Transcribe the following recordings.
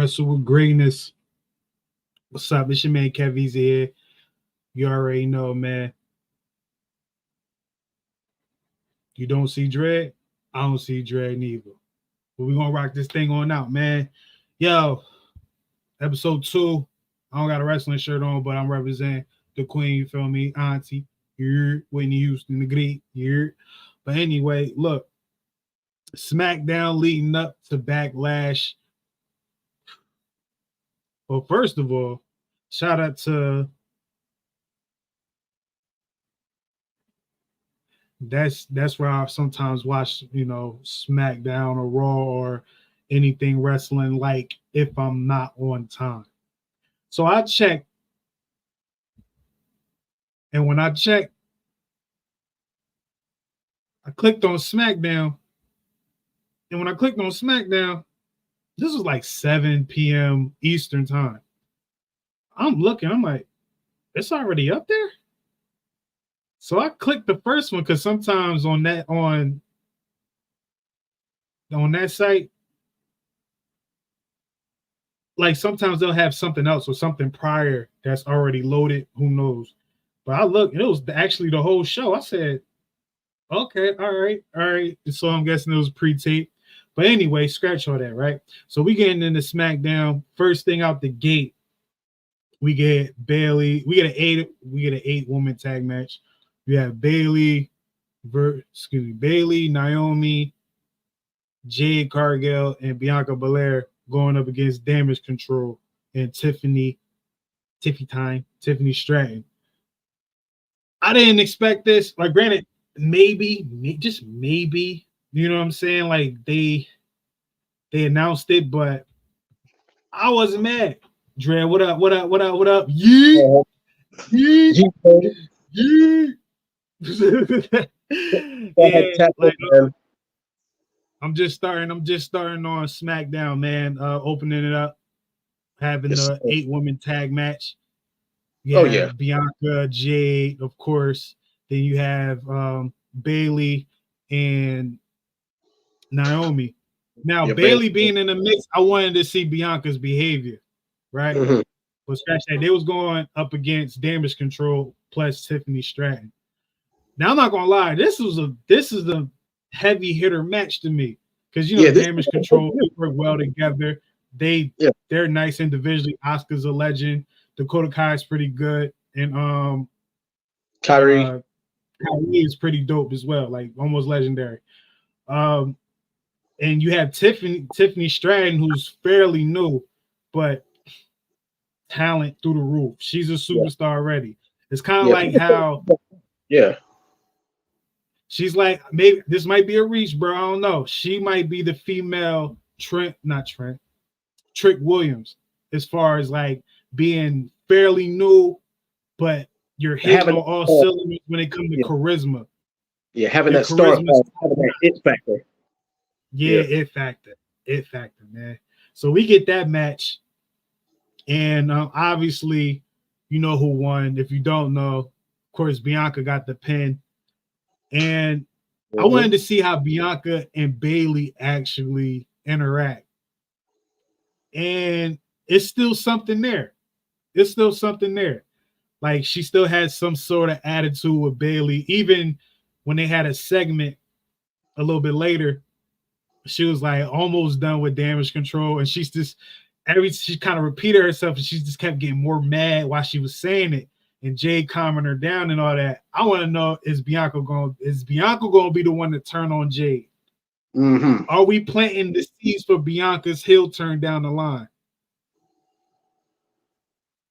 Wrestle with Greatness. What's up? It's your man Kevy's here. You already know, man. You don't see Dread? I don't see Dread neither. But we're gonna rock this thing on out, man. Yo, episode 2. I don't got a wrestling shirt on, but I'm representing the queen, you feel me? Auntie. You're Whitney Houston, the great. You're. But anyway, look. SmackDown leading up to Backlash. Well, first of all, shout out to that's where I sometimes watch, SmackDown or Raw or anything wrestling, like if I'm not on time. So I checked, and when I checked, I clicked on SmackDown, and when I clicked on SmackDown, this was like 7 p.m. Eastern time. I'm looking, I'm like, it's already up there? So I clicked the first one because sometimes on that site, like sometimes they'll have something else or something prior that's already loaded. Who knows? But I looked, and it was actually the whole show. I said, okay, all right. So I'm guessing it was pre-tape. But anyway, scratch all that, right? So we getting into SmackDown. First thing out the gate, we get Bayley. We get an 8-woman tag match. We have Bayley, Naomi, Jade Cargill, and Bianca Belair going up against Damage Control and Tiffany Stratton. I didn't expect this. Like, granted, maybe, you know what I'm saying? Like, they announced it, but I wasn't mad. Dre, what up? Yeah. I'm just starting on SmackDown, man. Opening it up, having the 8-woman tag match. Bianca, Jade, of course. Then you have Bayley and Naomi. Now, Bayley being in the mix, I wanted to see Bianca's behavior, right? Mm-hmm. But scratch that. They was going up against Damage Control plus Tiffany Stratton. Now, I'm not gonna lie, this is a heavy hitter match to me because Damage Control work well together. They're nice individually. Asuka's a legend. Dakota Kai is pretty good, and Kyrie is pretty dope as well, like almost legendary. And you have Tiffany Stratton, who's fairly new, but talent through the roof. She's a superstar already. It's kind of like how she's like, maybe this might be a reach, bro. I don't know. She might be the female Trick Williams, as far as like being fairly new, but you're hitting on all cylinders when it comes to charisma. Yeah, having that star, having that it factor. Yeah, it factor, man. So we get that match, and obviously, you know who won. If you don't know, of course, Bianca got the pin, and I wanted to see how Bianca and Bayley actually interact, and it's still something there. Like, she still has some sort of attitude with Bayley, even when they had a segment a little bit later. She was like almost done with Damage Control, and she's just she kind of repeated herself, and she just kept getting more mad while she was saying it, and Jade calming her down and all that. I want to know, is Bianca going to be the one to turn on Jade? Mm-hmm. Are we planting the seeds for Bianca's heel turn down the line?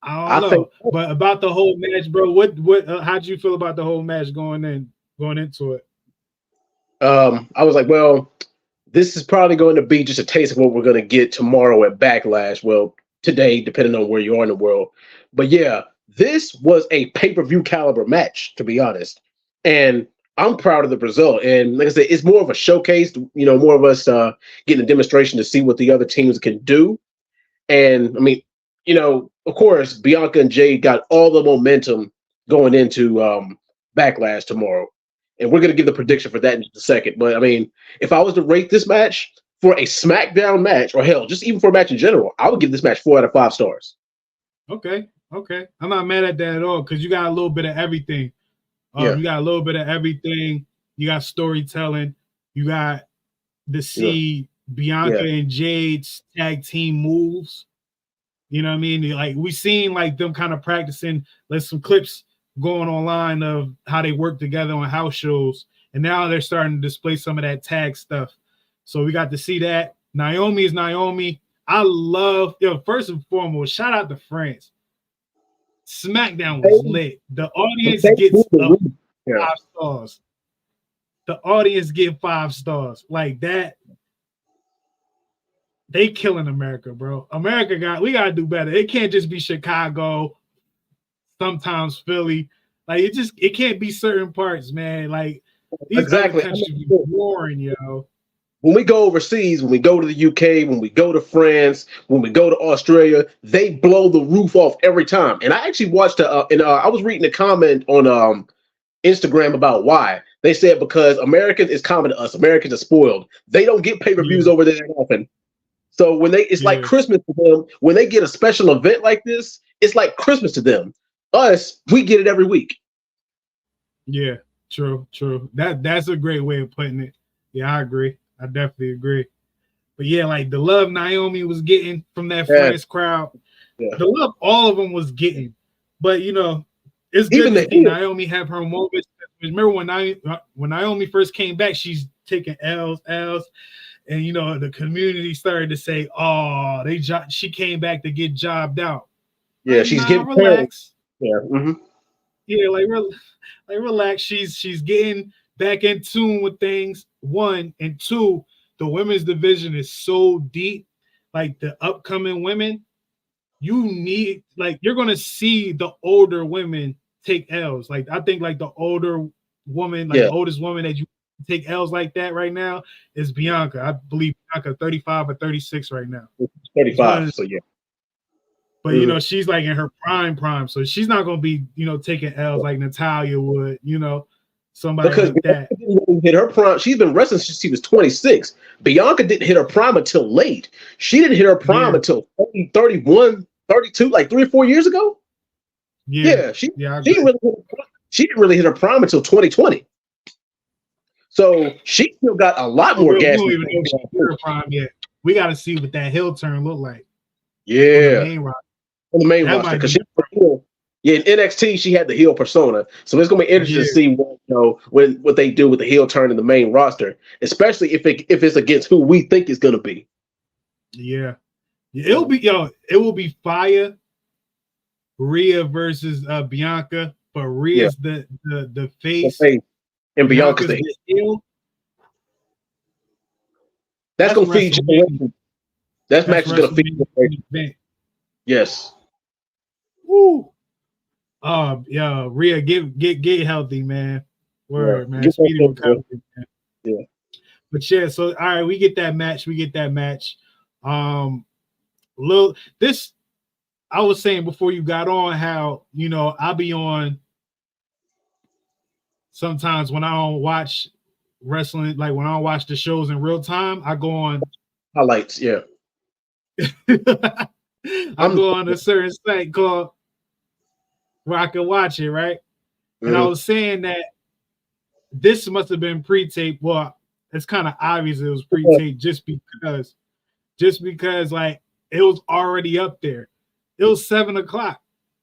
I don't know. But about the whole match, bro, what how'd you feel about the whole match going into it? I was like, well, this is probably going to be just a taste of what we're going to get tomorrow at Backlash. Well, today, depending on where you are in the world. But yeah, this was a pay-per-view caliber match, to be honest. And I'm proud of the result. And like I said, it's more of a showcase, more of us getting a demonstration to see what the other teams can do. And I mean, of course, Bianca and Jade got all the momentum going into Backlash tomorrow. And we're going to give the prediction for that in just a second. But I mean, if I was to rate this match for a SmackDown match, or hell, just even for a match in general, I would give this match 4 out of 5 stars. Okay. I'm not mad at that at all because you got a little bit of everything. You got a little bit of everything. You got storytelling. You got to see Bianca and Jade's tag team moves. You know what I mean? Like we seen like them kind of practicing. There's some clips going online of how they work together on house shows, and now they're starting to display some of that tag stuff. So we got to see that. Naomi is Naomi. I love, first and foremost, shout out to France. SmackDown was lit. The audience gets 5 stars. The audience get 5 stars. Like that. They killing America, bro. We gotta do better. It can't just be Chicago, sometimes Philly. Like it can't be certain parts, man. Like these other countries be boring, yo. When we go overseas, when we go to the UK, when we go to France, when we go to Australia, they blow the roof off every time. And I actually watched I was reading a comment on Instagram about why. They said because Americans is common to us. Americans are spoiled. They don't get pay-per-views over there that often. So when it's like Christmas to them. When they get a special event like this, it's like Christmas to them. Us, we get it every week. Yeah, true. That's a great way of putting it. Yeah, I agree. I definitely agree. But yeah, like the love Naomi was getting from that France crowd, the love all of them was getting. But it's good to see Naomi have her moments. Remember when Naomi first came back, she's taking L's, and the community started to say, "Oh, she came back to get jobbed out." Yeah, like, she's getting relax. Yeah, yeah, like relax. She's getting back in tune with things. 1 and 2, the women's division is so deep. Like the upcoming women, you're gonna see the older women take L's. Like I think like the older woman, the oldest woman that you take L's like that right now is Bianca. I believe Bianca 35 or 36 right now. 35. So yeah. But she's like in her prime. So she's not gonna be taking L's like Natalia would. Somebody because like that. Didn't hit her prime. She's been wrestling since she was 26. Bianca didn't hit her prime until late. She didn't hit her prime until 30, 31, 32, like 3 or 4 years ago. She didn't really hit her prime until 2020. So she still got a lot more gas. We don't even know if she hit her prime yet. We got to see what that heel turn look like. Yeah, on the main roster because in NXT she had the heel persona, so it's gonna be interesting to see what they do with the heel turn in the main roster, especially if it's against who we think is gonna be. Yeah, it will be fire. Rhea versus Bianca, but Rhea's the face, and Bianca's the heel. That's gonna feed you. That match is gonna feed you. Yes. Woo. Rhea, get healthy, man. Word, man. Speedy recovery, man. Yeah. But yeah, so all right, we get that match. I was saying before you got on how I'll be on sometimes when I don't watch wrestling, like when I don't watch the shows in real time, I go on highlights, I go on a certain site called where I can watch it, right? And I was saying that this must have been pre-taped. Well, it's kind of obvious it was pre-taped just because like it was already up there. It was 7:00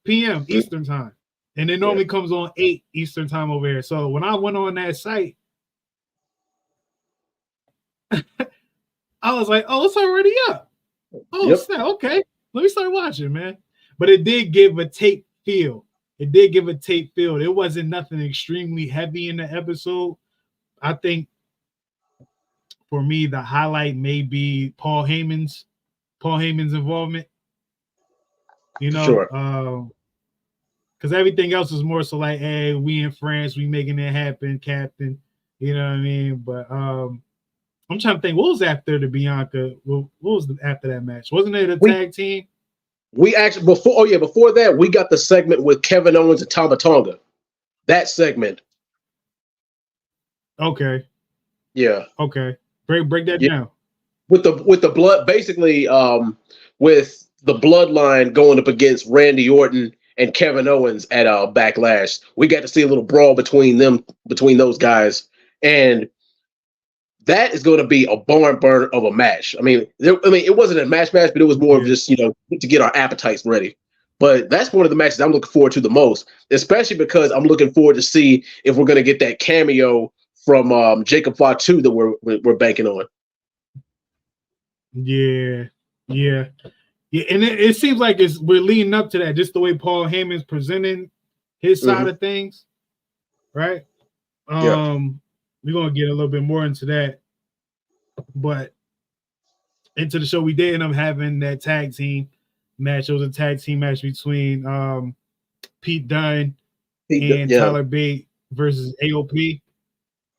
p.m. Eastern time, and it normally comes on 8 Eastern time over here. So when I went on that site, I was like, "Oh, it's already up." Oh, snap! Okay, let me start watching, man. But it did give a tape feel. It wasn't nothing extremely heavy in the episode. I think for me, the highlight may be Paul Heyman's involvement. Because everything else is more so like, hey, we in France, we making it happen, Captain. You know what I mean? But I'm trying to think, what was after the Bianca? What was after that match? Wasn't it a tag team? We actually before that, we got the segment with Kevin Owens and Tama Tonga. That segment. Okay. Yeah. Okay. Break that down. with the blood, basically, with the bloodline going up against Randy Orton and Kevin Owens at Backlash. We got to see a little brawl between those guys, and that is going to be a barn burner of a match. I mean, it wasn't a match, but it was more of just, to get our appetites ready. But that's one of the matches I'm looking forward to the most, especially because I'm looking forward to see if we're going to get that cameo from Jacob Fatu that we're banking on. Yeah, and it seems like we're leading up to that, just the way Paul Heyman's presenting his side of things, right? We're gonna get a little bit more into that, but into the show we did end up having that tag team match. It was a tag team match between Pete Dunne and Tyler Bate versus AOP.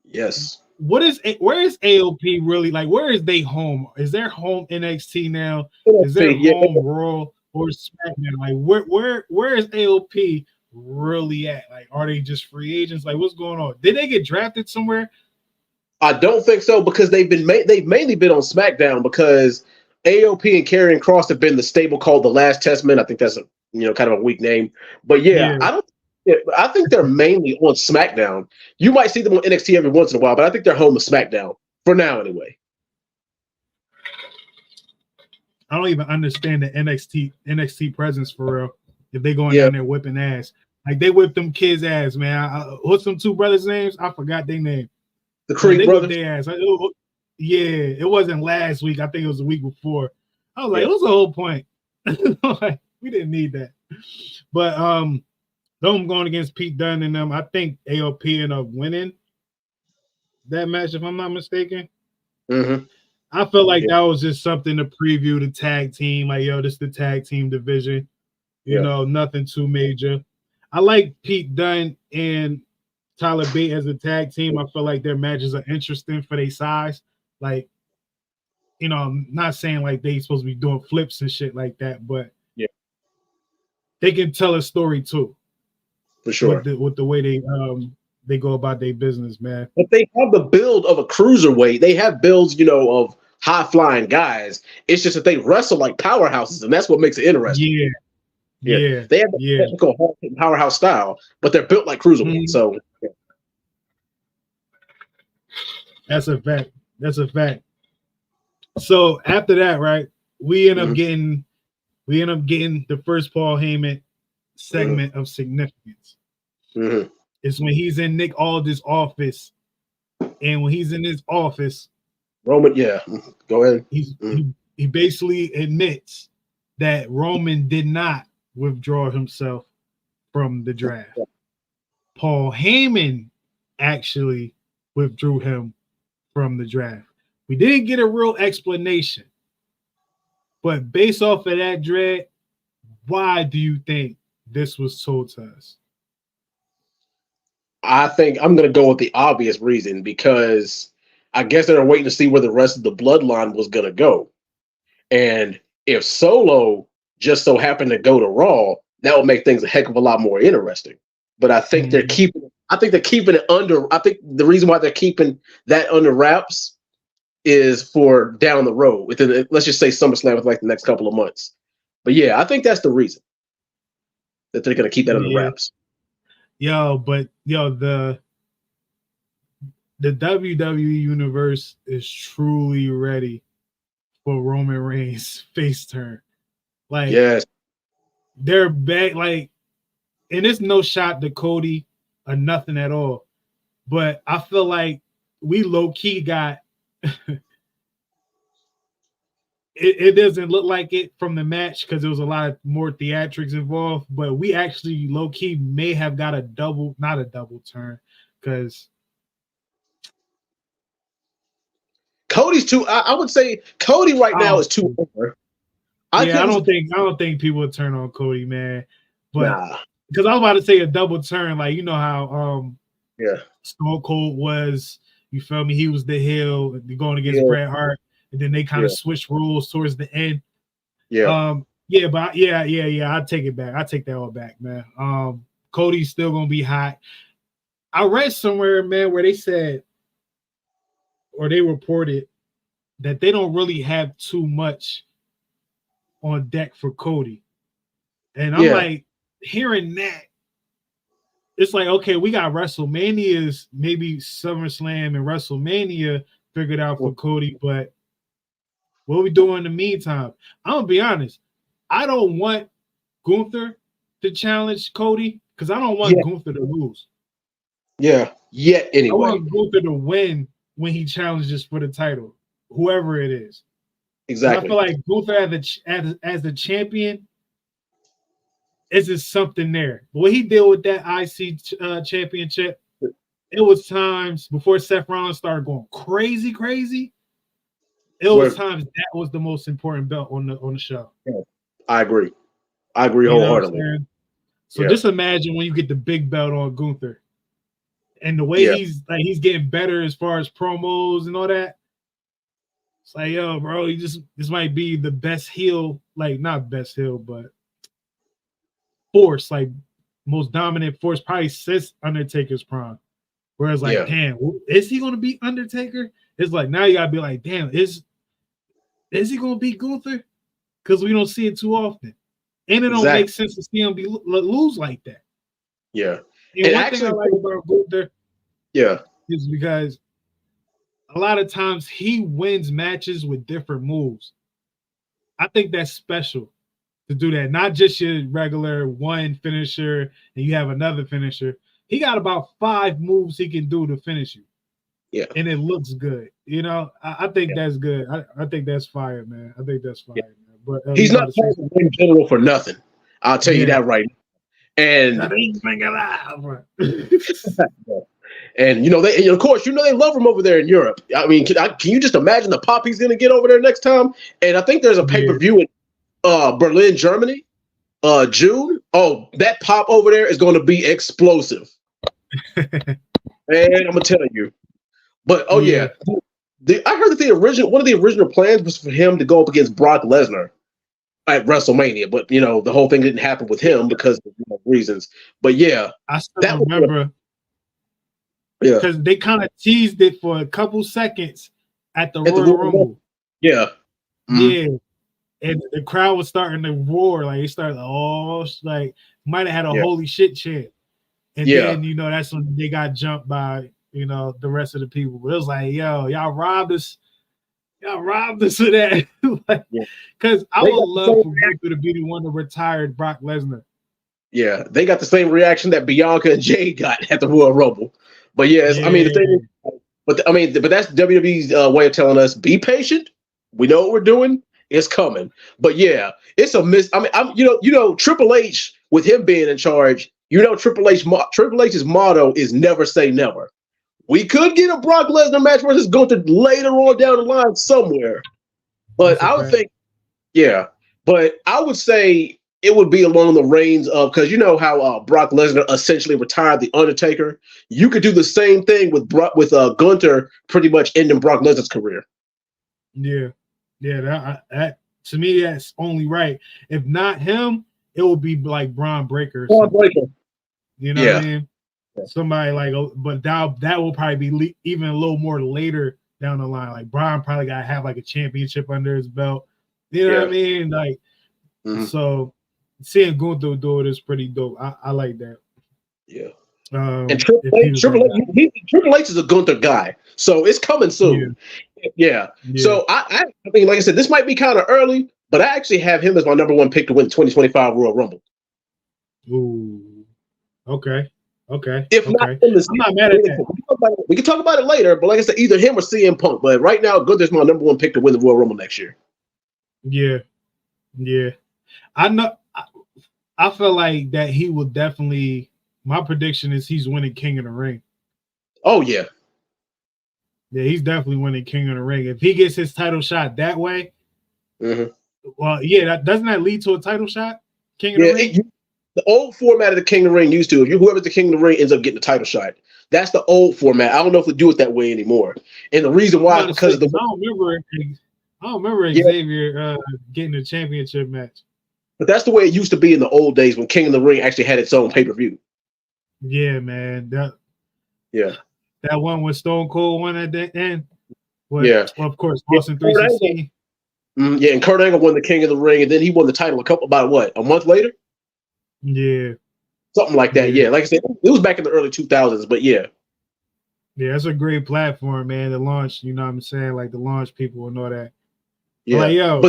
Yes. Where is AOP really? Like, where is they home? Is their home NXT now? Is their home Raw or SmackDown? Like, where is AOP really at? Like, are they just free agents? Like, what's going on? Did they get drafted somewhere? I don't think so, because they've mainly been on SmackDown, because AOP and Karrion Kross have been the stable called the Last Testament. I think that's kind of a weak name, but yeah. I think they're mainly on SmackDown. You might see them on NXT every once in a while, but I think they're home to SmackDown for now, anyway. I don't even understand the NXT presence for real. If they going down there whipping ass, like they whipped them kids' ass, man. What's them two brothers' names? I forgot their name. The Creed brothers. Their ass. It wasn't last week. I think it was the week before. I was like, what's the whole point? Like, we didn't need that. But them going against Pete Dunne and them, I think AOP ended up winning that match, if I'm not mistaken. I felt like that was just something to preview the tag team. Like, this is the tag team division. Nothing too major. I like Pete Dunne and Tyler Bate as a tag team. I feel like their matches are interesting for their size. Like, I'm not saying like they supposed to be doing flips and shit like that, but they can tell a story too. For sure. With the way they go about their business, man. But they have the build of a cruiserweight. They have builds, of high flying guys. It's just that they wrestle like powerhouses, and that's what makes it interesting. Yeah. They have the technical powerhouse style, but they're built like cruiserweight. So that's a fact. So after that, right, we end up getting the first Paul Heyman segment of significance. It's when he's in Nick Aldis' office, and when he's in his office, Roman, go ahead. He basically admits that Roman did not withdraw himself from the draft. Paul Heyman actually withdrew him from the draft. We didn't get a real explanation, but based off of that, Dredd, why do you think this was told to us? I think I'm going to go with the obvious reason, because I guess they were waiting to see where the rest of the bloodline was going to go. And if Solo just so happened to go to Raw, that would make things a heck of a lot more interesting. But I think they're keeping it under. I think the reason why they're keeping that under wraps is for down the road, within, let's just say, SummerSlam, with like the next couple of months. But yeah, I think that's the reason that they're going to keep that under wraps. The WWE universe is truly ready for Roman Reigns' face turn. Like, they're back. Like, and it's no shot to Cody or nothing at all. But I feel like we low key got. It doesn't look like it from the match because there was a lot more theatrics involved, but we actually low-key may have got not a double turn, because Cody's too. I would say Cody right now is too over. I don't think people would turn on Cody, man. But because I was about to say a double turn, like, you know how Stone Cold was, you feel me? He was the heel going against Bret Hart. And then they kind of switch rules towards the end. I take it back. I take that all back, man. Cody's still gonna be hot. I read somewhere, man, where they said, or they reported that they don't really have too much on deck for Cody. And I'm like, hearing that, it's like, okay, we got WrestleMania's, maybe SummerSlam and WrestleMania figured out for Cody, but what we doing in the meantime? I'm gonna be honest. I don't want Gunther to challenge Cody because I don't want Gunther to lose. Yeah, yet anyway. I want Gunther to win when he challenges for the title, whoever it is. Exactly. I feel like Gunther as the champion, is just something there. But what he did with that IC championship, it was times before Seth Rollins started going crazy. It was times that was the most important belt on the show. I agree wholeheartedly. So just imagine when you get the big belt on Gunther, and the way he's getting better as far as promos and all that. It's like, yo, bro, this might be the best heel, like not best heel, but force, like most dominant force, probably since Undertaker's prime. Whereas, like, damn, is he going to beat Undertaker? It's like now you gotta be like, damn, is he going to beat Gunther? Because we don't see it too often, and it don't make sense to see him lose like that. Yeah, and one thing I like about Gunther, is because a lot of times he wins matches with different moves. I think that's special to do that. Not just your regular one finisher and you have another finisher. He got about 5 moves he can do to finish you. Yeah. And it looks good. You know, I think that's good. I think that's fire, man. I think that's fire, man. But he's not in general for nothing. I'll tell you that right now. And and of course, they love him over there in Europe. I mean, can you just imagine the pop he's going to get over there next time? And I think there's a pay-per-view in Berlin, Germany, June. Oh, that pop over there is going to be explosive. And I'm gonna tell you. But I heard that one of the original plans was for him to go up against Brock Lesnar at WrestleMania, but the whole thing didn't happen with him because of reasons. But I still remember. Because they kind of teased it for a couple seconds at the Royal Rumble. Yeah. Mm-hmm. Yeah. And the crowd was starting to roar. Like, it started, might have had a holy shit chant. And then, that's when they got jumped by, the rest of the people. But it was like, yo, y'all robbed us. Y'all robbed us of that. Because I would love for Gunther to be the one to retire Brock Lesnar. Yeah. They got the same reaction that Bianca and Jay got at the Royal Rumble. But I mean, the thing is, but that's WWE's way of telling us, be patient. We know what we're doing. It's coming. But it's a miss. I mean, Triple H, with him being in charge, Triple H's motto is never say never. We could get a Brock Lesnar match versus Gunther later on down the line somewhere. But I would think, but I would say it would be along the reins of, because how Brock Lesnar essentially retired The Undertaker. You could do the same thing with Gunther pretty much ending Brock Lesnar's career. Yeah. That to me, that's only right. If not him, it would be like Braun Breaker. You know what I mean? Yeah. Somebody like, but that will probably be even a little more later down the line. Like Braun probably got to have like a championship under his belt. You know what I mean? Like, so seeing Gunther do it is pretty dope. I like that. Yeah. And Triple H is a Gunther guy, so it's coming soon. Yeah. So I mean, like I said, this might be kind of early, but I actually have him as my number 1 pick to win the 2025 Royal Rumble. Ooh. Okay. If not, I'm not mad at that. We can talk about it later, but like I said, either him or CM Punk. But right now, Gunther's my number 1 pick to win the Royal Rumble next year. Yeah. I know. I feel like that he will definitely. My prediction is he's winning King of the Ring. Oh yeah. Yeah, he's definitely winning King of the Ring. If he gets his title shot that way, well, doesn't that lead to a title shot? King of the Ring? The old format of the King of the Ring used to, whoever's the King of the Ring ends up getting the title shot. That's the old format. I don't know if they do it that way anymore. And the reason why is because I don't remember Xavier getting a championship match. But that's the way it used to be in the old days when King of the Ring actually had its own pay-per-view. Yeah, man. That one with Stone Cold won at the end. Well, of course, Austin 316. Yeah, and Kurt Angle won the King of the Ring, and then he won the title a month later? Yeah. Something like that, yeah. Like I said, it was back in the early 2000s, but yeah. Yeah, that's a great platform, man, to launch, you know what I'm saying? Like, to launch people and all that. Yeah. Like, yo,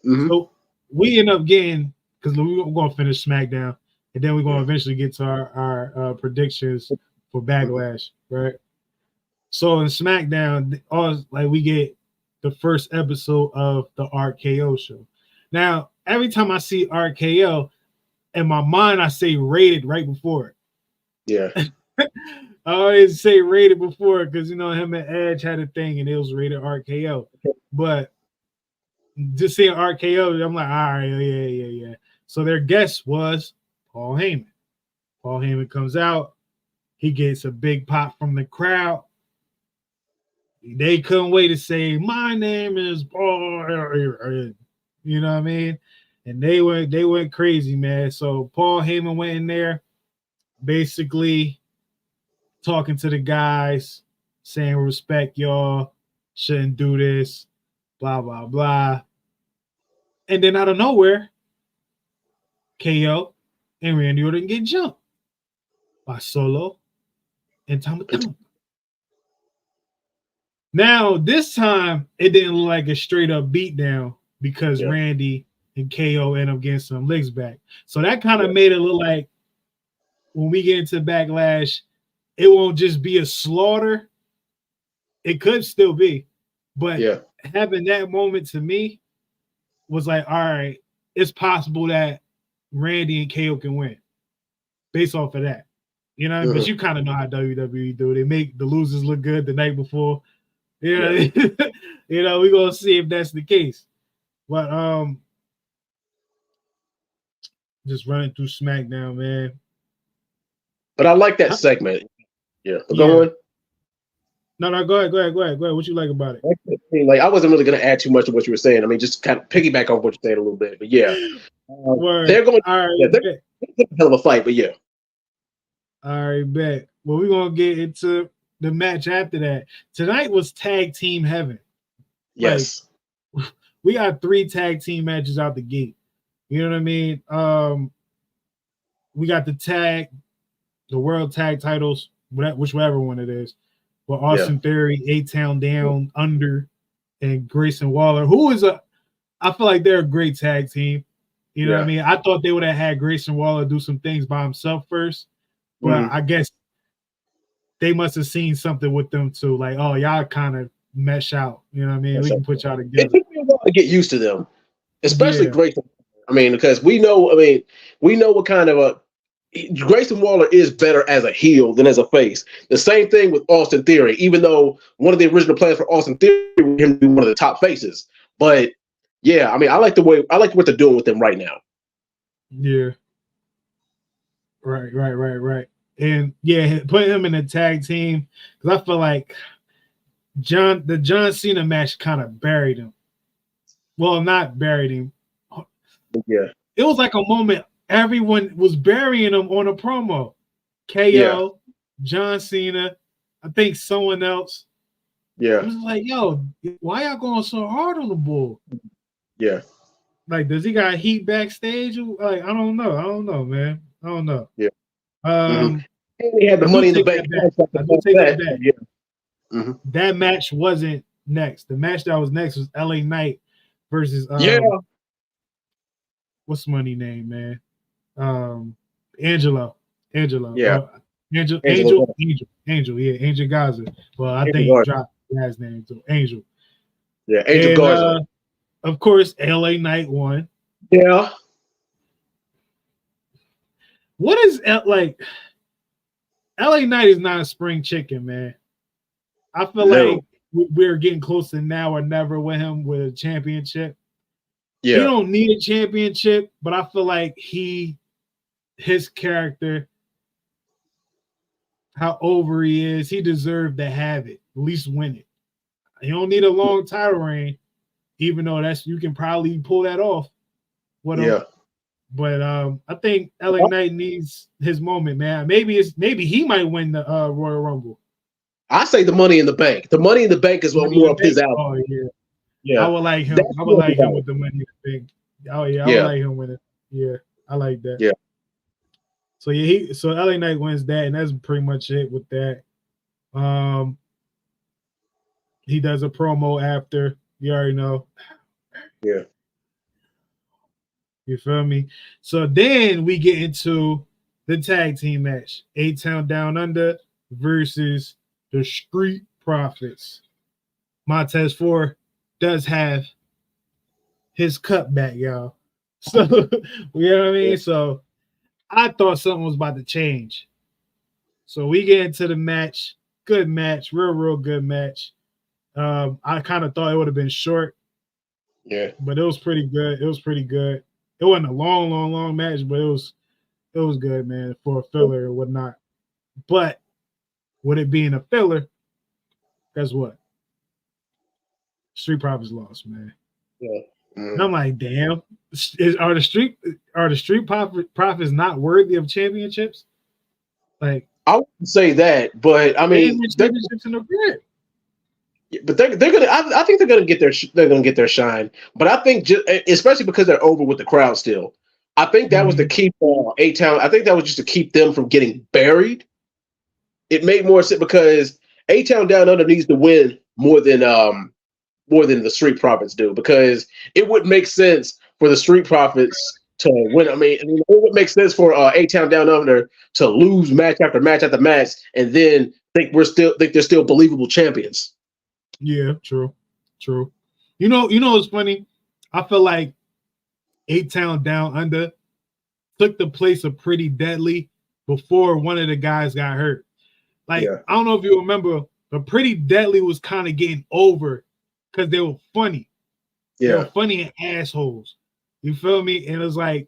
so we end up getting, because we're going to finish SmackDown, and then we're going to eventually get to our predictions for Backlash, right? So in SmackDown, we get the first episode of the RKO show. Now, every time I see RKO, in my mind, I say rated right before it. Yeah. I always say rated before because, you know, him and Edge had a thing and it was rated RKO. But just seeing RKO, I'm like, all right, yeah. So their guest was Paul Heyman. Paul Heyman comes out. He gets a big pop from the crowd. They couldn't wait to say, my name is Paul. You know what I mean? And they went crazy, man. So Paul Heyman went in there, basically talking to the guys, saying, respect y'all, shouldn't do this, blah, blah, blah. And then out of nowhere, KO and Randy Orton get jumped by Solo and Tama Tonga. Now, this time, it didn't look like a straight-up beatdown because Randy and KO end up getting some licks back. So that kind of made it look like when we get into Backlash, it won't just be a slaughter. It could still be. But having that moment to me was like, all right, it's possible that Randy and KO can win based off of that. You know, but you kind of know how WWE do. They make the losers look good the night before. You know, you know, we're gonna see if that's the case. But just running through SmackDown, man. But I like that segment. Yeah. Go on. No, go ahead. What you like about it? Like, I wasn't really gonna add too much of what you were saying. I mean, just kind of piggyback off what you're saying a little bit. But yeah. They're going they're a hell of a fight, but yeah. All right, bet. Well, we're gonna get into the match after that. Tonight was tag team heaven. Yes. Like, we got 3 tag team matches out the gate. You know what I mean? We got the world tag titles, whichever one it is. With Austin Theory, A-Town Down, Under, and Grayson Waller, I feel like they're a great tag team. You know what I mean? I thought they would have had Grayson Waller do some things by himself first, but I guess they must have seen something with them too. Like, oh, y'all kind of mesh out. You know what I mean? We can put y'all together. It took me a while to get used to them, especially Grayson. I mean, because we know what kind of Grayson Waller is better as a heel than as a face. The same thing with Austin Theory, even though one of the original plans for Austin Theory was him to be one of the top faces. But yeah, I mean, I like what they're doing with them right now. Yeah. Right. And yeah, put him in a tag team because I feel like the John Cena match kind of buried him. Well, not buried him. Yeah. It was like a moment everyone was burying him on a promo. KO, John Cena, I think someone else. Yeah. I was like, yo, why y'all going so hard on the bull? Yeah. Like, does he got heat backstage? Like, I don't know, man. I don't know. Yeah. And he had the Money in the Bank. I do take that back. Yeah. That match wasn't next. The match that was next was LA Knight versus what's Money name, man? Angelo. Yeah. Angel. Yeah, Angel Gaza. Well, I think he dropped his name too. Angel. Yeah, Angel Garza. Of course, LA Knight won. Yeah. What is like? LA Knight is not a spring chicken, man. I feel like we're getting close to now or never with him with a championship. Yeah. He don't need a championship, but I feel like his character, how over he is, he deserved to have it, at least win it. He don't need a long title reign, even though you can probably pull that off. But I think LA Knight needs his moment, man. Maybe he might win the Royal Rumble. I say the Money in the Bank. The Money in the Bank is what more up his alley. Oh yeah, yeah. I would like him. I would like him with the Money in the Bank. Oh yeah, I would like him with it. Yeah, I like that. Yeah. So yeah, so LA Knight wins that, and that's pretty much it with that. He does a promo after. You already know. Yeah. You feel me? So then we get into the tag team match. A-Town Down Under versus the Street Profits. Montez Ford does have his cut back, y'all. So, you know what I mean? So I thought something was about to change. So we get into the match. Good match. Real good match. I kind of thought it would have been short. Yeah. But it was pretty good. It wasn't a long match, but it was good, man, for a filler or whatnot. But with it being a filler, guess what? Street Profits lost, man. Yeah. And I'm like, damn, are the Street Profits not worthy of championships? Like, I wouldn't say that, but I mean, championships in the grid. But they're gonna. I think they're gonna get their shine. But I think especially because they're over with the crowd still. I think that was to keep A-Town. I think that was just to keep them from getting buried. It made more sense because A-Town Down Under needs to win more than the Street Profits do, because it wouldn't make sense for the Street Profits to win. I mean, it would make sense for A-Town Down Under to lose match after match after match, and then think they're still believable champions. Yeah, true. You know what's funny? I feel like A-Town Down Under took the place of Pretty Deadly before one of the guys got hurt. Like, I don't know if you remember, but Pretty Deadly was kind of getting over because they were funny. Yeah. They were funny and assholes. You feel me? And it was like,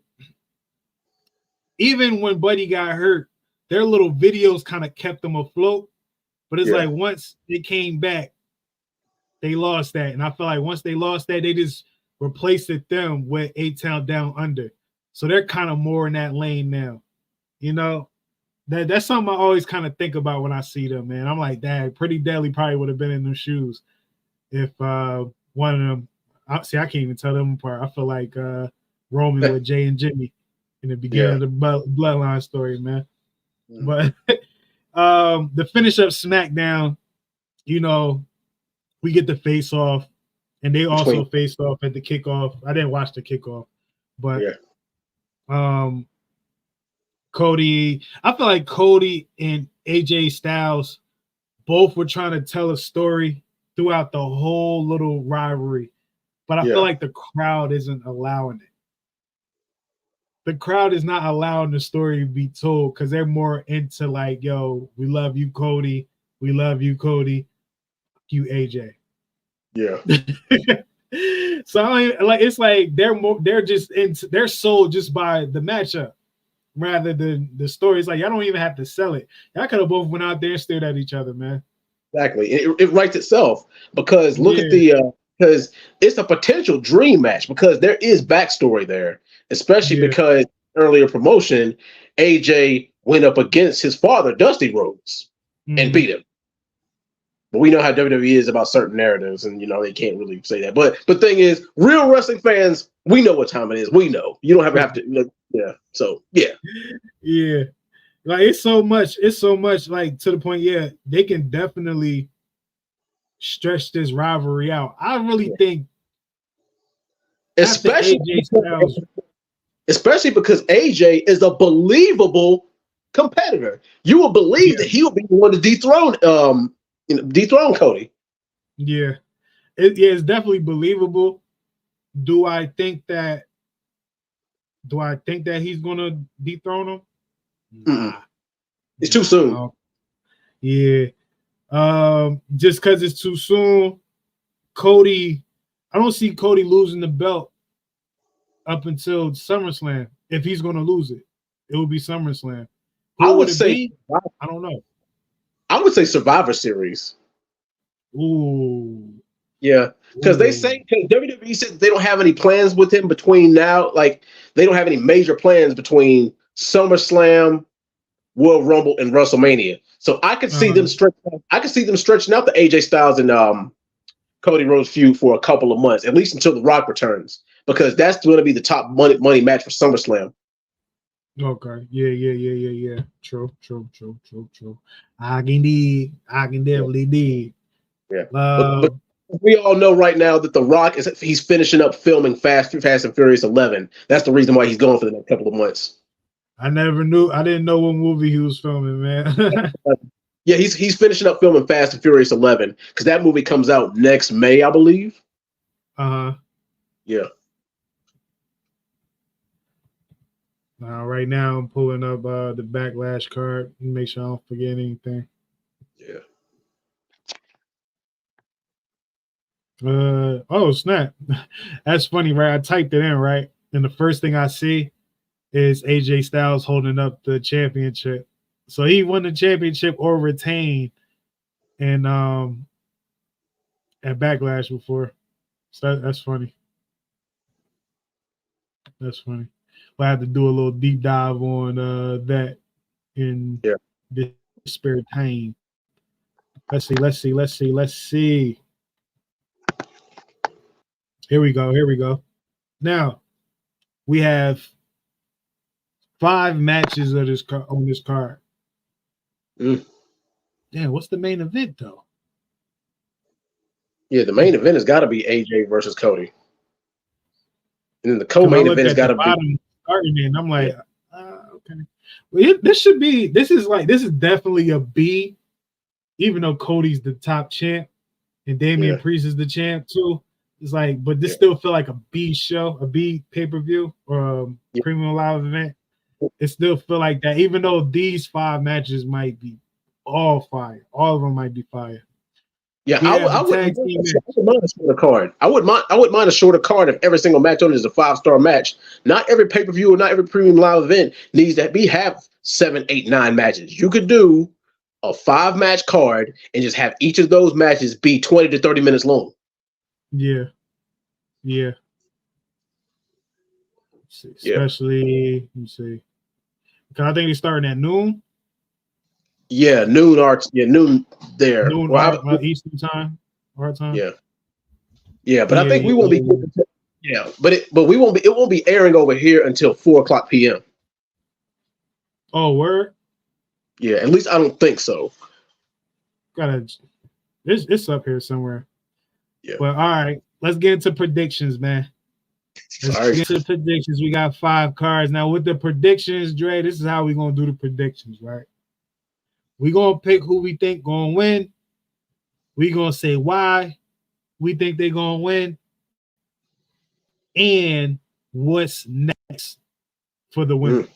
even when Buddy got hurt, their little videos kind of kept them afloat. But it's like once they came back, they lost that. And I feel like once they lost that, they just replaced them with A-Town Down Under. So they're kind of more in that lane now. You know, that's something I always kind of think about when I see them, man. I'm like, dang, Pretty Deadly probably would have been in them shoes if one of them. I can't even tell them apart. I feel like Roman with Jay and Jimmy in the beginning of the Bloodline story, man. But the finish up SmackDown, you know, we get the face off, and they also faced off at the kickoff. I didn't watch the kickoff, but Cody, I feel like Cody and AJ Styles both were trying to tell a story throughout the whole little rivalry, but I feel like the crowd isn't allowing it. The crowd is not allowing the story to be told because they're more into like, yo, we love you, Cody. We love you, Cody. You, AJ. Yeah. So it's like they're sold just by the matchup rather than the story. It's like y'all don't even have to sell it. Y'all could have both went out there and stared at each other, man. Exactly. It writes itself because look at because it's a potential dream match because there is backstory there, especially because earlier promotion, AJ went up against his father, Dusty Rhodes, and beat him. But we know how WWE is about certain narratives, and they can't really say that. But the thing is, real wrestling fans, we know what time it is. We know. You don't have to. So yeah. Like it's so much like to the point. Yeah, they can definitely stretch this rivalry out. I really think, especially because AJ is a believable competitor. You will believe that he will be the one to dethrone Cody. Yeah, it's definitely believable. Do I think that he's gonna dethrone him? Nah. It's too soon. Yeah. Just because it's too soon, Cody. I don't see Cody losing the belt up until SummerSlam. If he's gonna lose it, it will be SummerSlam. I would say I don't know. I would say Survivor Series. Ooh. Yeah, because WWE said they don't have any plans with him between now. Like they don't have any major plans between SummerSlam Royal Rumble and WrestleMania. So I could see them stretch. I could see them stretching out the AJ Styles and Cody Rhodes feud for a couple of months, at least until The Rock returns, because that's going to be the top money match for SummerSlam. Okay. Yeah. True. I can definitely dig. Yeah. But we all know right now that The Rock he's finishing up filming Fast and Furious 11. That's the reason why he's going for the next couple of months. I didn't know what movie he was filming, man. Yeah, he's finishing up filming Fast and Furious 11 because that movie comes out next May, I believe. Yeah. Right now I'm pulling up the Backlash card. Make sure I don't forget anything. Yeah. Oh snap! That's funny, right? I typed it in, right, and the first thing I see is AJ Styles holding up the championship. So he won the championship or retained, and at Backlash before. So that's funny. That's funny. But I have to do a little deep dive on that in this spare time. Let's see. Here we go. Now we have 5 matches of this on this card. Damn, what's the main event though? Yeah, the main event has got to be AJ versus Cody, and then the co-main event has got to be. And I'm like, okay. Well, this is definitely a B, even though Cody's the top champ and Damian Priest is the champ too. It's like, but this still feel like a B show, a B pay-per-view or premium live event. It still feel like that, even though these 5 matches might be all fire. All of them might be fire. Yeah, I wouldn't mind a shorter card. I wouldn't mind a shorter card if every single match on it is a 5-star match. Not every pay-per-view or not every premium live event needs to have 7, 8, 9 matches. You could do a 5-match card and just have each of those matches be 20 to 30 minutes long. Yeah. Especially, let me see. Because I think they're starting at noon. Yeah, noon there. Noon Eastern time. Our time. Yeah, but I think we won't be. Yeah, but we won't be. It won't be airing over here until 4:00 p.m. Oh, word. Yeah, at least I don't think so. It's up here somewhere. Yeah. But all right, let's get into predictions, man. Let's get to predictions. We got 5 cards now. With the predictions, Dre, this is how we're gonna do the predictions, right? We're gonna pick who we think gonna win. We're gonna say why we think they're gonna win, and what's next for the winner,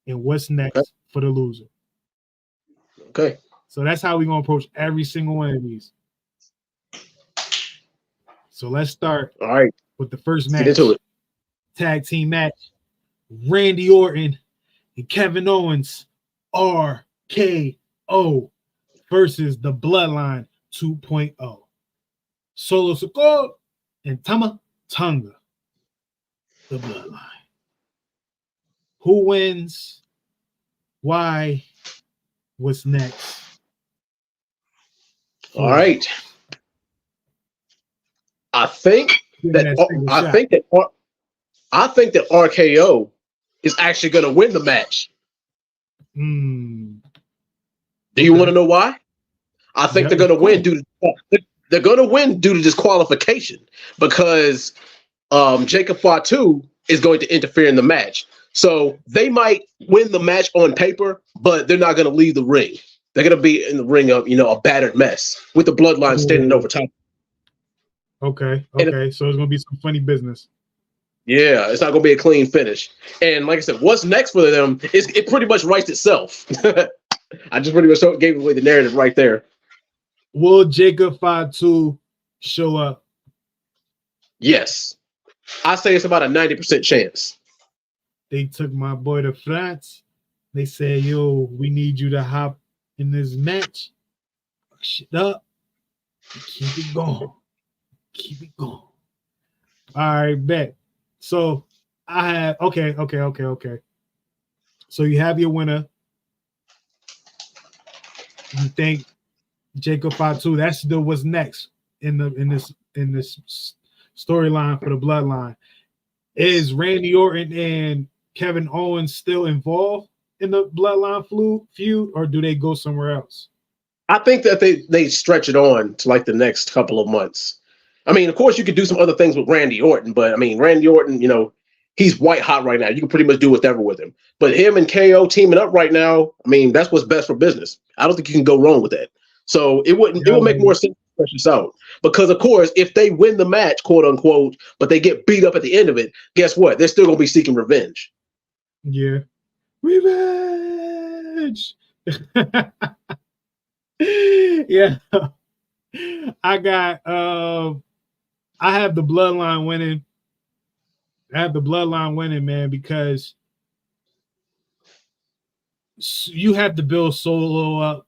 and what's next for the loser. Okay. So that's how we're gonna approach every single one of these. So let's start with the first match. Get into it. Tag team match. Randy Orton and Kevin Owens, RKO versus the Bloodline 2.0. Solo Sikoa and Tama Tonga. The Bloodline. Who wins? Why? What's next? All right. I think that RKO is actually going to win the match. Do you want to know why? I think they're going to win due to disqualification because Jacob Fatu is going to interfere in the match. So they might win the match on paper, but they're not going to leave the ring. They're going to be in the ring of, a battered mess with the Bloodline standing over top. Okay. So it's going to be some funny business. Yeah, it's not going to be a clean finish. And like I said, what's next for them, it pretty much writes itself. I just pretty much gave away the narrative right there. Will Jacob Fatu show up? Yes. I say it's about a 90% chance. They took my boy to France. They said, yo, we need you to hop in this match. Shit up. Keep it going. All right, bet. So I have okay. So you have your winner, You think Jacob Fatu? That's still what's next in this storyline for the bloodline. Is Randy Orton and Kevin Owens still involved in the bloodline feud, or do they go somewhere else? I think that they stretch it on to like the next couple of months. I mean, of course, you could do some other things with Randy Orton, but I mean, Randy Orton, he's white hot right now. You can pretty much do whatever with him. But him and KO teaming up right now, I mean, that's what's best for business. I don't think you can go wrong with that. So it would make more sense to stretch this out. Because of course, if they win the match, quote unquote, but they get beat up at the end of it, guess what? They're still gonna be seeking revenge. Yeah. Revenge. Yeah. I have the bloodline winning. I have the bloodline winning, man, because you have to build Solo up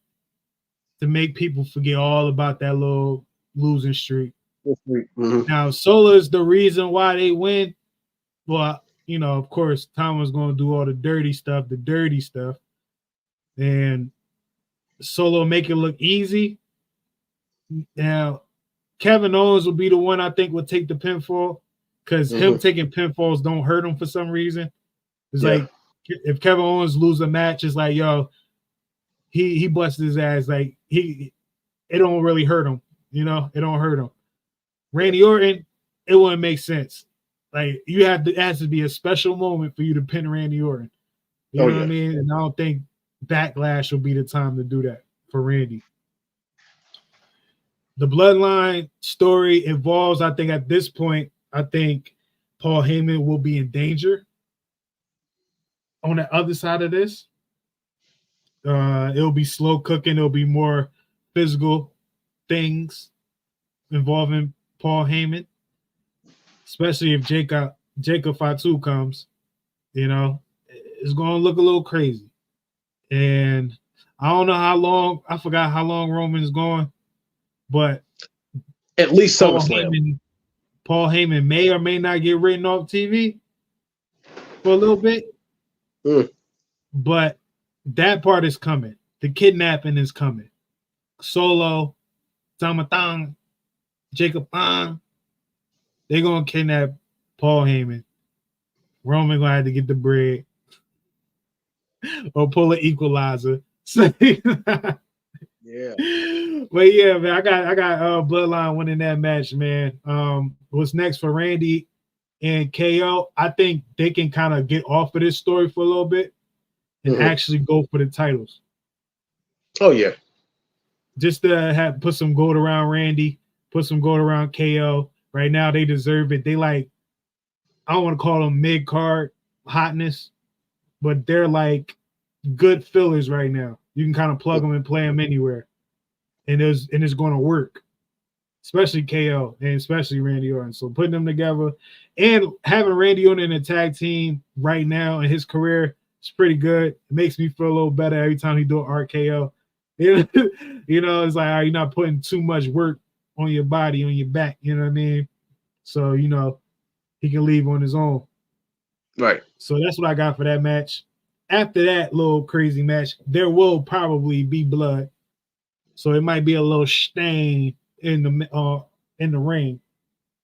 to make people forget all about that little losing streak. Mm-hmm. Now, Solo is the reason why they win. Well, of course, Tom was going to do all the dirty stuff, and Solo make it look easy. Now, Kevin Owens will be the one I think will take the pinfall, because him taking pinfalls don't hurt him for some reason. It's like if Kevin Owens lose a match, it's like, yo, he busted his ass. Like it don't really hurt him, it don't hurt him. Randy Orton, it wouldn't make sense. Like it has to be a special moment for you to pin Randy Orton. You know what I mean? And I don't think Backlash will be the time to do that for Randy. The bloodline story involves, I think at this point, Paul Heyman will be in danger. On the other side of this, it'll be slow cooking. It'll be more physical things involving Paul Heyman, especially if Jacob Fatu comes. It's going to look a little crazy. And I don't know how long. I forgot how long Roman's going, but at least SummerSlam. Paul Heyman may or may not get written off TV for a little bit. But that part is coming. The kidnapping is coming. Solo, Tamatang, Jacob Bond, they're going to kidnap Paul Heyman. Roman going to have to get the bread or pull an equalizer. Yeah. But yeah, man, I got Bloodline winning that match, man. What's next for Randy and KO? I think they can kind of get off of this story for a little bit and actually go for the titles. Oh yeah. Just to put some gold around Randy, put some gold around KO. Right now, they deserve it. They I don't want to call them mid-card hotness, but they're like good fillers right now. You can kind of plug them and play them anywhere, and it's going to work, especially KO and especially Randy Orton. So putting them together and having Randy Orton in a tag team right now in his career is pretty good. It makes me feel a little better every time he do an RKO. It's like, all right, you're not putting too much work on your body, on your back. You know what I mean? So he can leave on his own. Right. So that's what I got for that match. After that little crazy match, there will probably be blood. So it might be a little stain in the ring.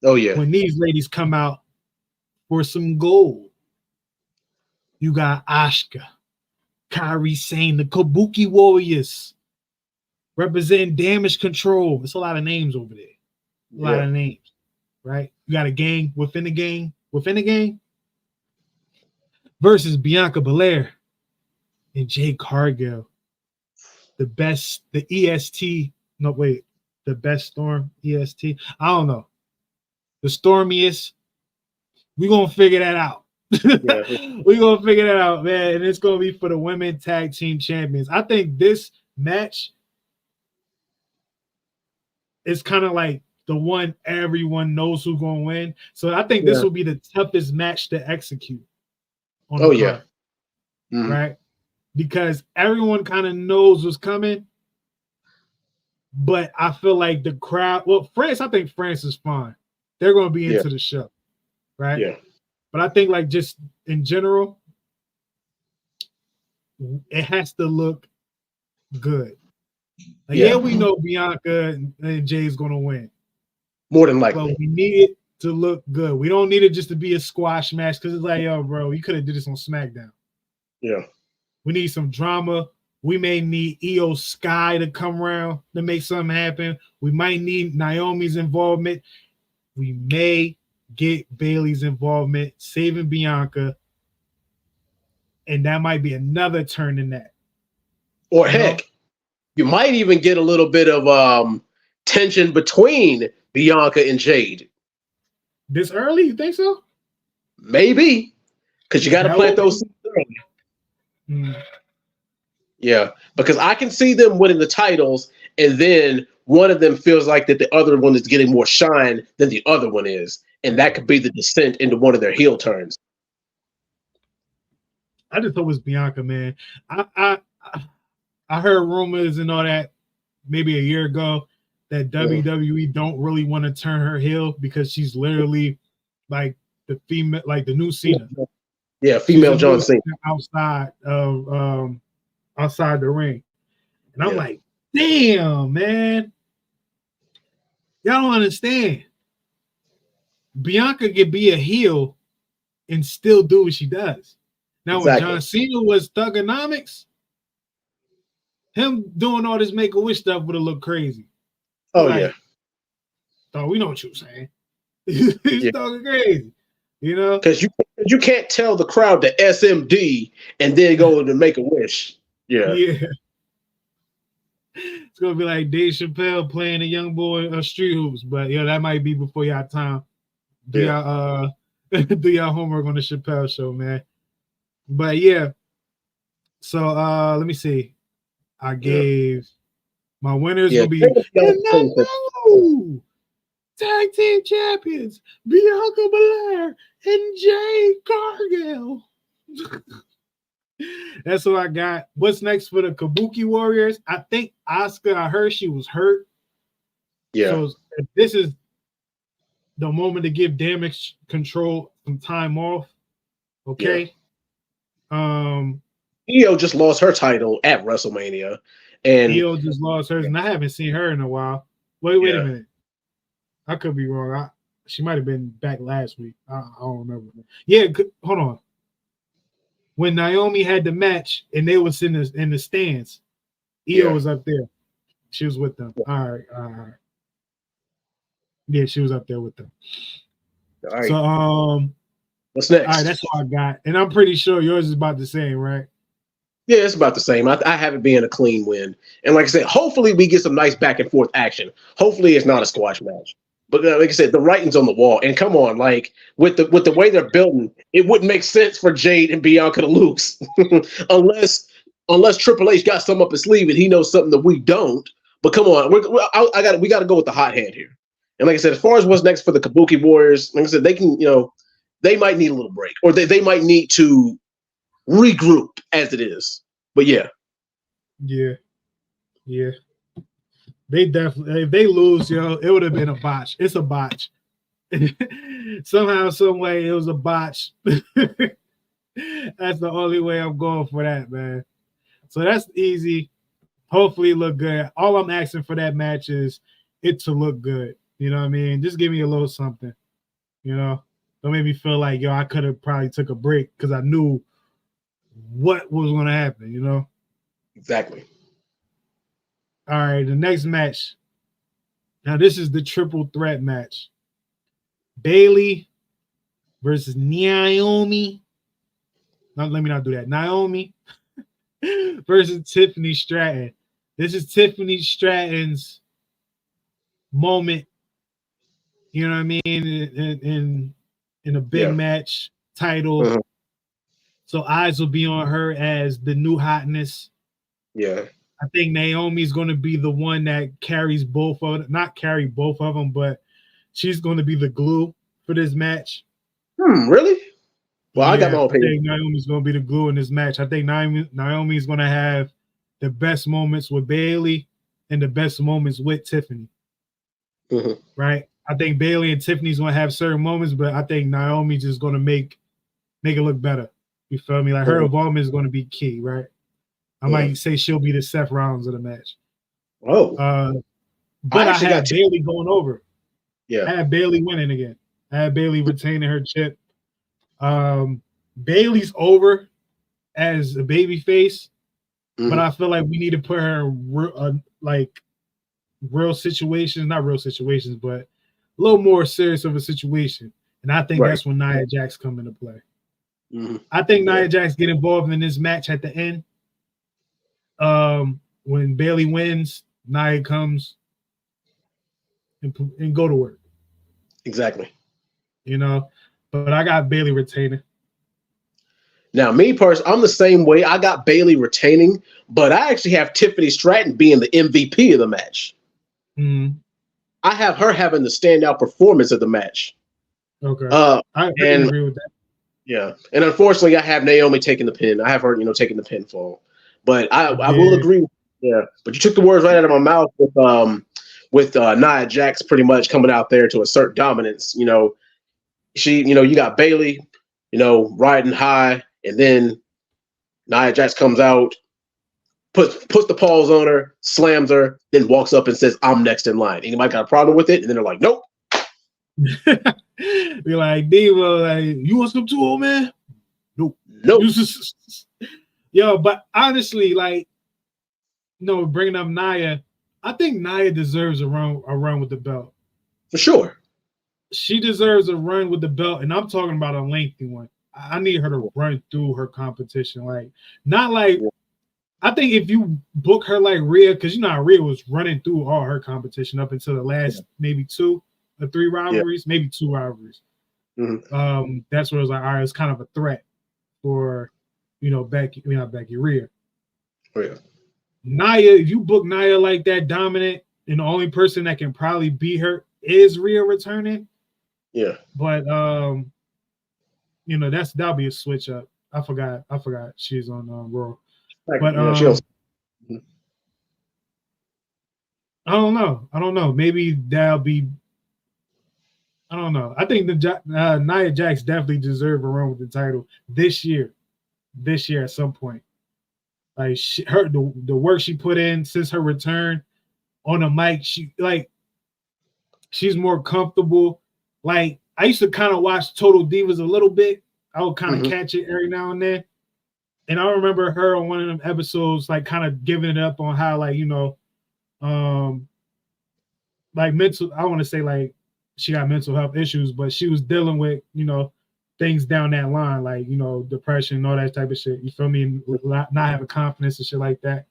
Oh yeah. When these ladies come out for some gold. You got Asuka, Kairi Sane, the Kabuki Warriors representing Damage Control. It's a lot of names over there. A lot of names, right? You got a gang within the gang versus Bianca Belair and Jade Cargill. The best Storm EST. I don't know. The stormiest. We're going to figure that out. We're going to figure that out, man. And it's going to be for the women tag team champions. I think this match is kind of like the one everyone knows who's going to win. So I think this will be the toughest match to execute on the card. Right? Because everyone kind of knows what's coming. But I feel like the crowd, I think France is fine. They're going to be into the show. Right? Yeah. But I think like just in general, it has to look good. Like, yeah, we know Bianca and Jay's gonna win. More than likely. But we need it to look good. We don't need it just to be a squash match because it's like, yo, bro, you could have did this on SmackDown. Yeah. We need some drama. We may need Io Sky to come around to make something happen. We might need Naomi's involvement. We may get Bayley's involvement, saving Bianca. And that might be another turn in that. Or heck, you might even get a little bit of tension between Bianca and Jade. This early, you think so? Maybe. Because you got to plant those seeds early. Yeah, because I can see them winning the titles, and then one of them feels like that the other one is getting more shine than the other one is, and that could be the descent into one of their heel turns. I just thought it was Bianca, man. I heard rumors and all that maybe a year ago that WWE don't really want to turn her heel because she's literally like the female, like the new Cena. Yeah, female John Cena outside the ring. And I'm like, damn, man. Y'all don't understand. Bianca can be a heel and still do what she does. Now, when John Cena was Thugonomics, him doing all this Make-A-Wish stuff would have looked crazy. Oh, like, oh, we know what you're saying. He's talking crazy. You know? Because you can't tell the crowd to SMD and then go to Make-A-Wish. Yeah. It's gonna be like Dave Chappelle playing a young boy of Street Hoops, but that might be before y'all time. Do y'all homework on the Chappelle show, man. But so let me see. I gave my winners will be tag team champions Bianca Belair and Jade Cargill. That's what I got. What's next for the Kabuki Warriors? I think Asuka, I heard she was hurt. Yeah. So this is the moment to give Damage Control some time off. Okay. Yeah. Io just lost her title at WrestleMania. And Io just lost hers, and I haven't seen her in a while. Wait a minute. I could be wrong. She might have been back last week. I don't remember. Yeah, hold on. When Naomi had the match and they was in the stands, Io was up there. She was with them. All right. Yeah, she was up there with them. All right. So what's next? All right, that's all I got. And I'm pretty sure yours is about the same, right? Yeah, it's about the same. I have it being a clean win. And like I said, hopefully we get some nice back and forth action. Hopefully it's not a squash match. But like I said, the writing's on the wall. And come on, like with the way they're building, it wouldn't make sense for Jade and Bianca to lose unless Triple H got something up his sleeve and he knows something that we don't. But come on, we got to go with the hot hand here. And like I said, as far as what's next for the Kabuki Warriors, like I said, they can, they might need a little break, or they might need to regroup as it is. But yeah. They definitely, if they lose, it would have been a botch. It's a botch. Somehow, some way, it was a botch. That's the only way I'm going for that, man. So that's easy. Hopefully, look good. All I'm asking for that match is it to look good. You know what I mean? Just give me a little something. Don't make me feel like I could have probably took a break because I knew what was going to happen. Exactly. All right, the next match. Now, this is the triple threat match. Bayley versus Naomi. Let me not do that. Naomi versus Tiffany Stratton. This is Tiffany Stratton's moment. You know what I mean? In a big match title. Uh-huh. So eyes will be on her as the new hotness. Yeah. I think Naomi's going to be the one that carries both of them. Not carry both of them, but she's going to be the glue for this match. Really? Well, I got my opinion. I think Naomi's going to be the glue in this match. I think Naomi's going to have the best moments with Bayley and the best moments with Tiffany. Mm-hmm. Right? I think Bayley and Tiffany's going to have certain moments, but I think Naomi's just going to make it look better. You feel me? Like her involvement is going to be key, right? I might say she'll be the Seth Rollins of the match. Oh, but I had Bailey going over. Yeah, I had Bailey winning again. I had Bailey retaining her chip. Bailey's over as a baby face, but I feel like we need to put her in real situations, not real situations, but a little more serious of a situation. And I think that's when Nia Jax come into play. I think Nia Jax get involved in this match at the end. When Bailey wins, Nia comes and go to work. Exactly. You know, but I got Bailey retaining. Now, me personally, I'm the same way. I got Bailey retaining, but I actually have Tiffany Stratton being the MVP of the match. I have her having the standout performance of the match. Okay. I agree with that. Yeah. And unfortunately, I have Naomi taking the pin. I have her, taking the pinfall. But I will agree. Yeah. But you took the words right out of my mouth with Nia Jax pretty much coming out there to assert dominance. You got Bailey, riding high, and then Nia Jax comes out, puts the paws on her, slams her, then walks up and says, "I'm next in line." Anybody got a problem with it? And then they're like, "Nope." Be like, Diva, like, you want some too, old man? Nope. Yo, but honestly, bringing up Nia, I think Nia deserves a run with the belt. For sure. She deserves a run with the belt, and I'm talking about a lengthy one. I need her to run through her competition. I think if you book her like Rhea, because Rhea was running through all her competition up until the last maybe 2 or 3 rivalries, maybe 2 rivalries. That's where it was like, all right, it's kind of a threat for Rhea. Oh, yeah. Nia, if you book Nia like that dominant, and the only person that can probably beat her is Rhea returning. Yeah. But that'll be a switch up. I forgot she's on Raw. But I don't know. Maybe that'll be. I don't know. I think Nia Jax definitely deserve a run with the title this year. This year at some point, like the work she put in since her return on the mic, she's more comfortable. Like, I used to kind of watch Total Divas a little bit. I would kind of catch it every now and then. And I remember her on one of them episodes, like, kind of giving it up on how, mental, I want to say, like, she got mental health issues, but she was dealing with, things down that line, like, depression and all that type of shit. You feel me? Not having confidence and shit like that.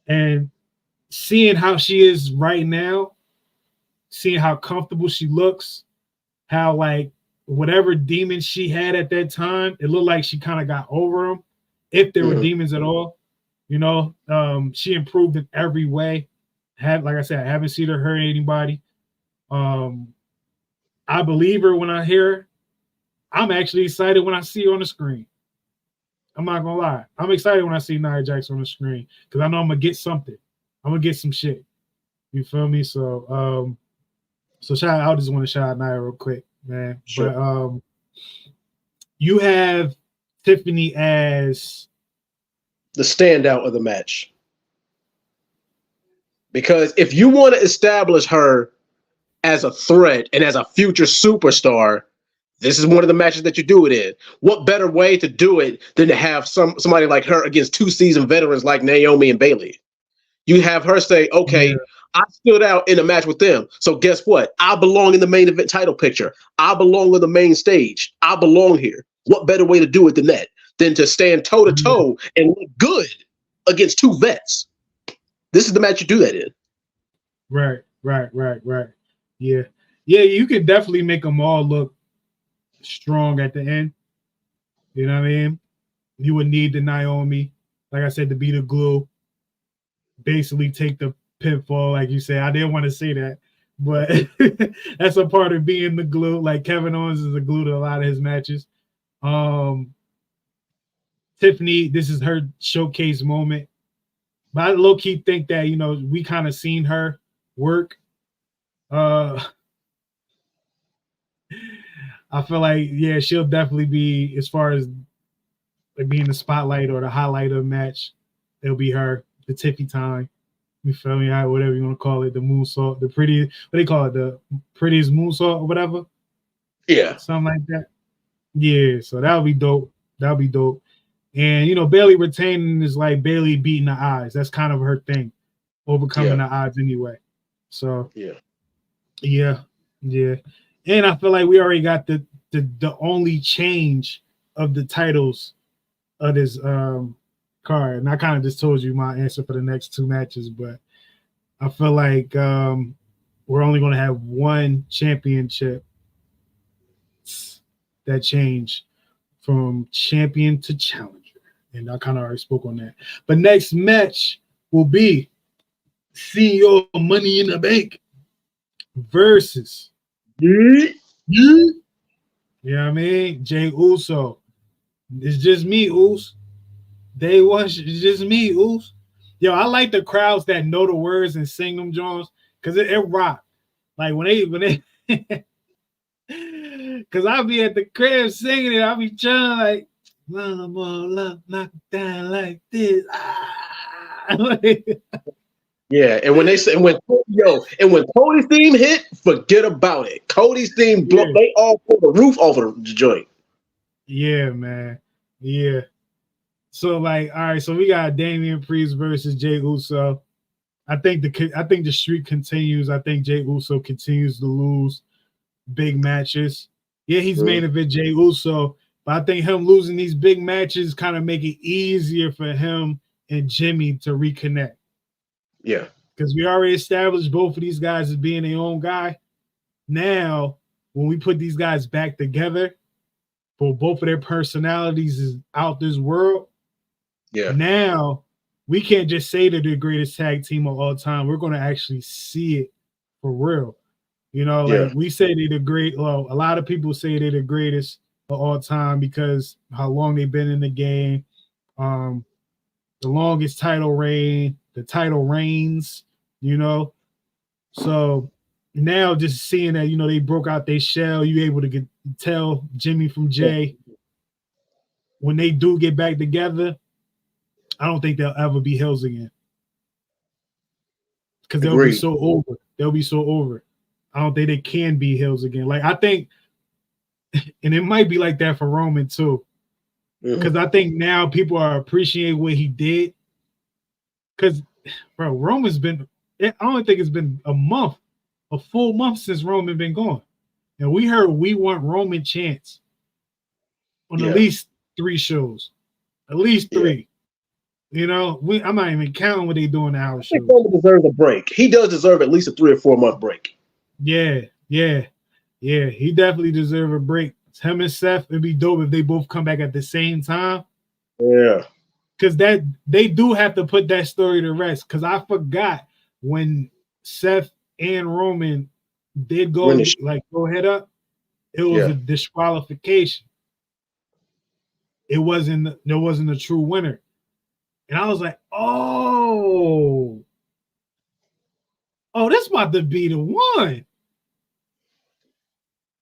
And seeing how she is right now, seeing how comfortable she looks, how, like, whatever demons she had at that time, it looked like she kind of got over them, if there were demons at all. She improved in every way. Like I said, I haven't seen her hurt anybody. I believe her when I hear her. I'm actually excited when I see her on the screen. I'm not gonna lie. I'm excited when I see Nia Jax on the screen because I know I'm gonna get something. I'm gonna get some shit. You feel me? So I just want to shout out Nia real quick, man. Sure. But you have Tiffany as the standout of the match. Because if you want to establish her as a threat and as a future superstar, this is one of the matches that you do it in. What better way to do it than to have somebody like her against 2 seasoned veterans like Naomi and Bailey? You have her say, okay, I stood out in a match with them. So guess what? I belong in the main event title picture. I belong on the main stage. I belong here. What better way to do it than that? Than to stand toe-to-toe and look good against 2 vets. This is the match you do that in. Right. Yeah, you could definitely make them all look strong at the end. You know what I mean? You would need the Naomi, like I said, to be the glue. Basically take the pinfall, like you said. I didn't want to say that, but that's a part of being the glue. Like Kevin Owens is the glue to a lot of his matches. Tiffany, this is her showcase moment. But I low-key think that, we kind of seen her work. I feel like, she'll definitely be, as far as like being the spotlight or the highlight of the match, it'll be her, the Tiffy time. You feel me? Whatever you want to call it, the moonsault, the pretty, what they call it, the prettiest moonsault or whatever. Yeah. Something like that. Yeah, so that'll be dope. That'll be dope. And you know, Bailey retaining is like Bailey beating the odds. That's kind of her thing, overcoming the odds anyway. So yeah. And I feel like we already got the only change of the titles of this card. And I kind of just told you my answer for the next 2 matches, but I feel like we're only going to have one championship that change from champion to challenger. And I kind of already spoke on that. But next match will be CEO Money in the Bank versus you know what I mean? Jay Uso. It's just me, Us. It's just me, Us. Yo, I like the crowds that know the words and sing them, Jones, because it rock. Like when they because I'll be at the crib singing it, I'll be trying like love, knock it down like this. Yeah, and when when Cody's theme hit, forget about it. Cody's theme, they all pull the roof off of the joint. Yeah, man. Yeah. So like, all right, so we got Damian Priest versus Jey Uso. I think the streak continues. I think Jey Uso continues to lose big matches. Yeah, he's main event Jey Uso, but I think him losing these big matches kind of make it easier for him and Jimmy to reconnect. Yeah. Because we already established both of these guys as being their own guy. Now, when we put these guys back together, for both of their personalities is out this world. Yeah. Now, we can't just say they're the greatest tag team of all time. We're going to actually see it for real. You know, like we say they're the great. Well, a lot of people say they're the greatest of all time because how long they've been in the game. The longest title reign, the title reigns, you know. So now just seeing that, you know, they broke out their shell, you able to tell Jimmy from Jay. When they do get back together, I don't think they'll ever be heels again. Because they'll be so over. They'll be so over. I don't think they can be heels again. Like, I think, and it might be like that for Roman too. Because I think now people are appreciating what he did. Because, bro, Roman's been, I don't think it's been a full month since Roman been gone. And we heard we want Roman chance on at least 3 shows. At least 3. You know, I'm not even counting what they do in the house shows. Roman deserves a break. He does deserve at least a 3 or 4 month break. Yeah. He definitely deserves a break. Him and Seth, it'd be dope if they both come back at the same time. Yeah. Because they do have to put that story to rest. Because I forgot when Seth and Roman did go head up, it was a disqualification. There wasn't a true winner. And I was like, oh, that's about to be the one.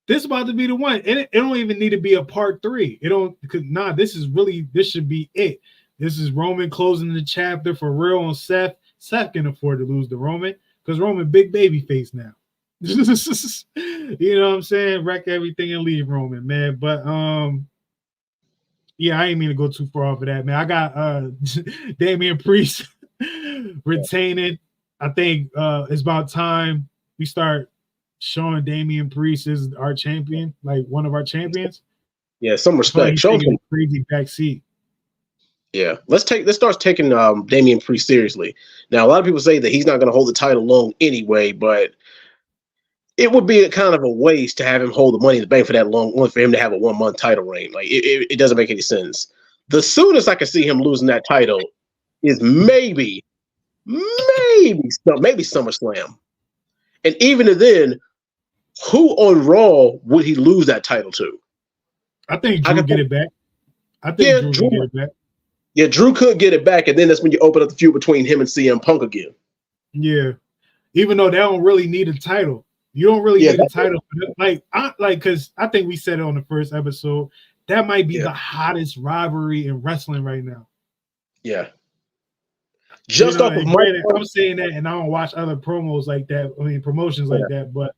This is about to be the one. And it don't even need to be a part 3. This should be it. This is Roman closing the chapter for real on Seth. Seth can afford to lose to Roman because Roman big baby face now. You know what I'm saying? Wreck everything and leave Roman, man. But yeah, I ain't mean to go too far off of that, man. I got Damian Priest retaining. I think it's about time we start showing Damian Priest as our champion, like one of our champions. Yeah, some respect. Show him a crazy backseat. Yeah, let's start taking Damian Priest seriously. Now, a lot of people say that he's not going to hold the title long anyway, but it would be a kind of a waste to have him hold the Money in the Bank for that long, for him to have a 1-month title reign. Like it doesn't make any sense. The soonest I can see him losing that title is maybe SummerSlam, and even then, who on Raw would he lose that title to? I think Drew get it back. I think Drew get it back. Yeah, Drew could get it back, and then that's when you open up the feud between him and CM Punk again. Yeah, even though they don't really need a title. You don't really need a title. Because I think we said it on the first episode. That might be the hottest rivalry in wrestling right now. Yeah. Just off of Mike Work. I'm saying that, and I don't watch other promos like that. I mean, promotions like that, but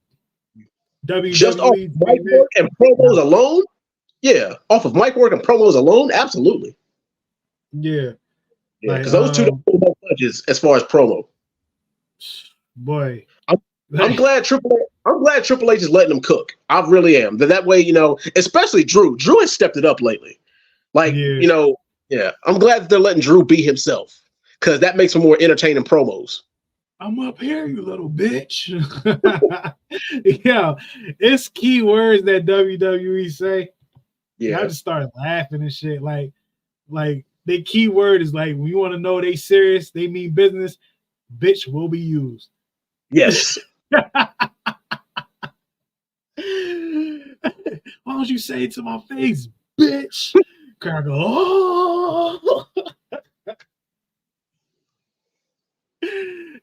WWE just off of Mike Work and promos alone. Yeah, off of Mike Work and promos alone, absolutely. Yeah, because those two don't hold no punches as far as promo. Boy, I'm glad Triple H is letting them cook. I really am. That way, especially Drew. Drew has stepped it up lately. I'm glad that they're letting Drew be himself because that makes for more entertaining promos. I'm up here, you little bitch. Yeah, it's key words that WWE say. Yeah, I just started laughing and shit. Like the key word is like when you want to know they serious, they mean business. Bitch will be used. Yes. Why don't you say it to my face, bitch? Crowd go, oh.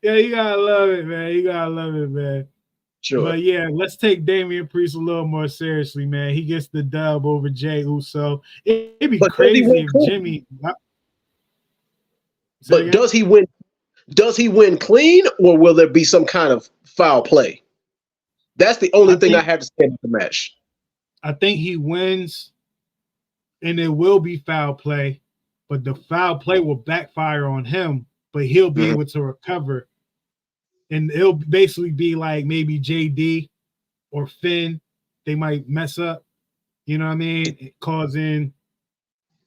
Yeah, you gotta love it, man. Sure. But yeah, let's take Damian Priest a little more seriously, man. He gets the dub over Jey Uso. It'd be crazy if Jimmy. But does he win? Does he win clean, or will there be some kind of foul play? That's the only thing I have to say about the match. I think he wins, and it will be foul play, but the foul play will backfire on him, but he'll be able to recover. And it'll basically be like maybe JD or Finn. They might mess up, you know what I mean? Causing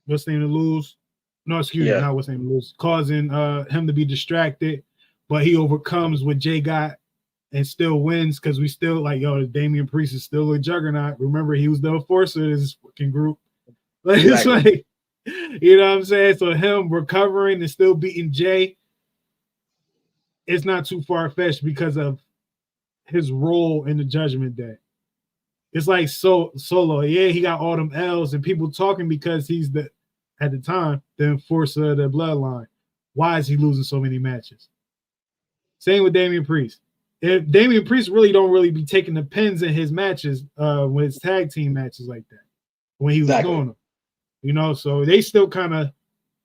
what's name to lose. No, excuse me, not what's name to lose. Causing him to be distracted, but he overcomes what Jay got and still wins because we still Damian Priest is still a juggernaut. Remember, he was the enforcer of this fucking group. It's like, you know what I'm saying? So him recovering and still beating Jay, it's not too far-fetched because of his role in the Judgment Day. It's like Solo. Yeah, he got all them L's and people talking because he's at the time, the enforcer of the bloodline. Why is he losing so many matches? Same with Damian Priest. If Damian Priest don't really be taking the pins in his matches, with his tag team matches like that, when he was doing them. So they still kind of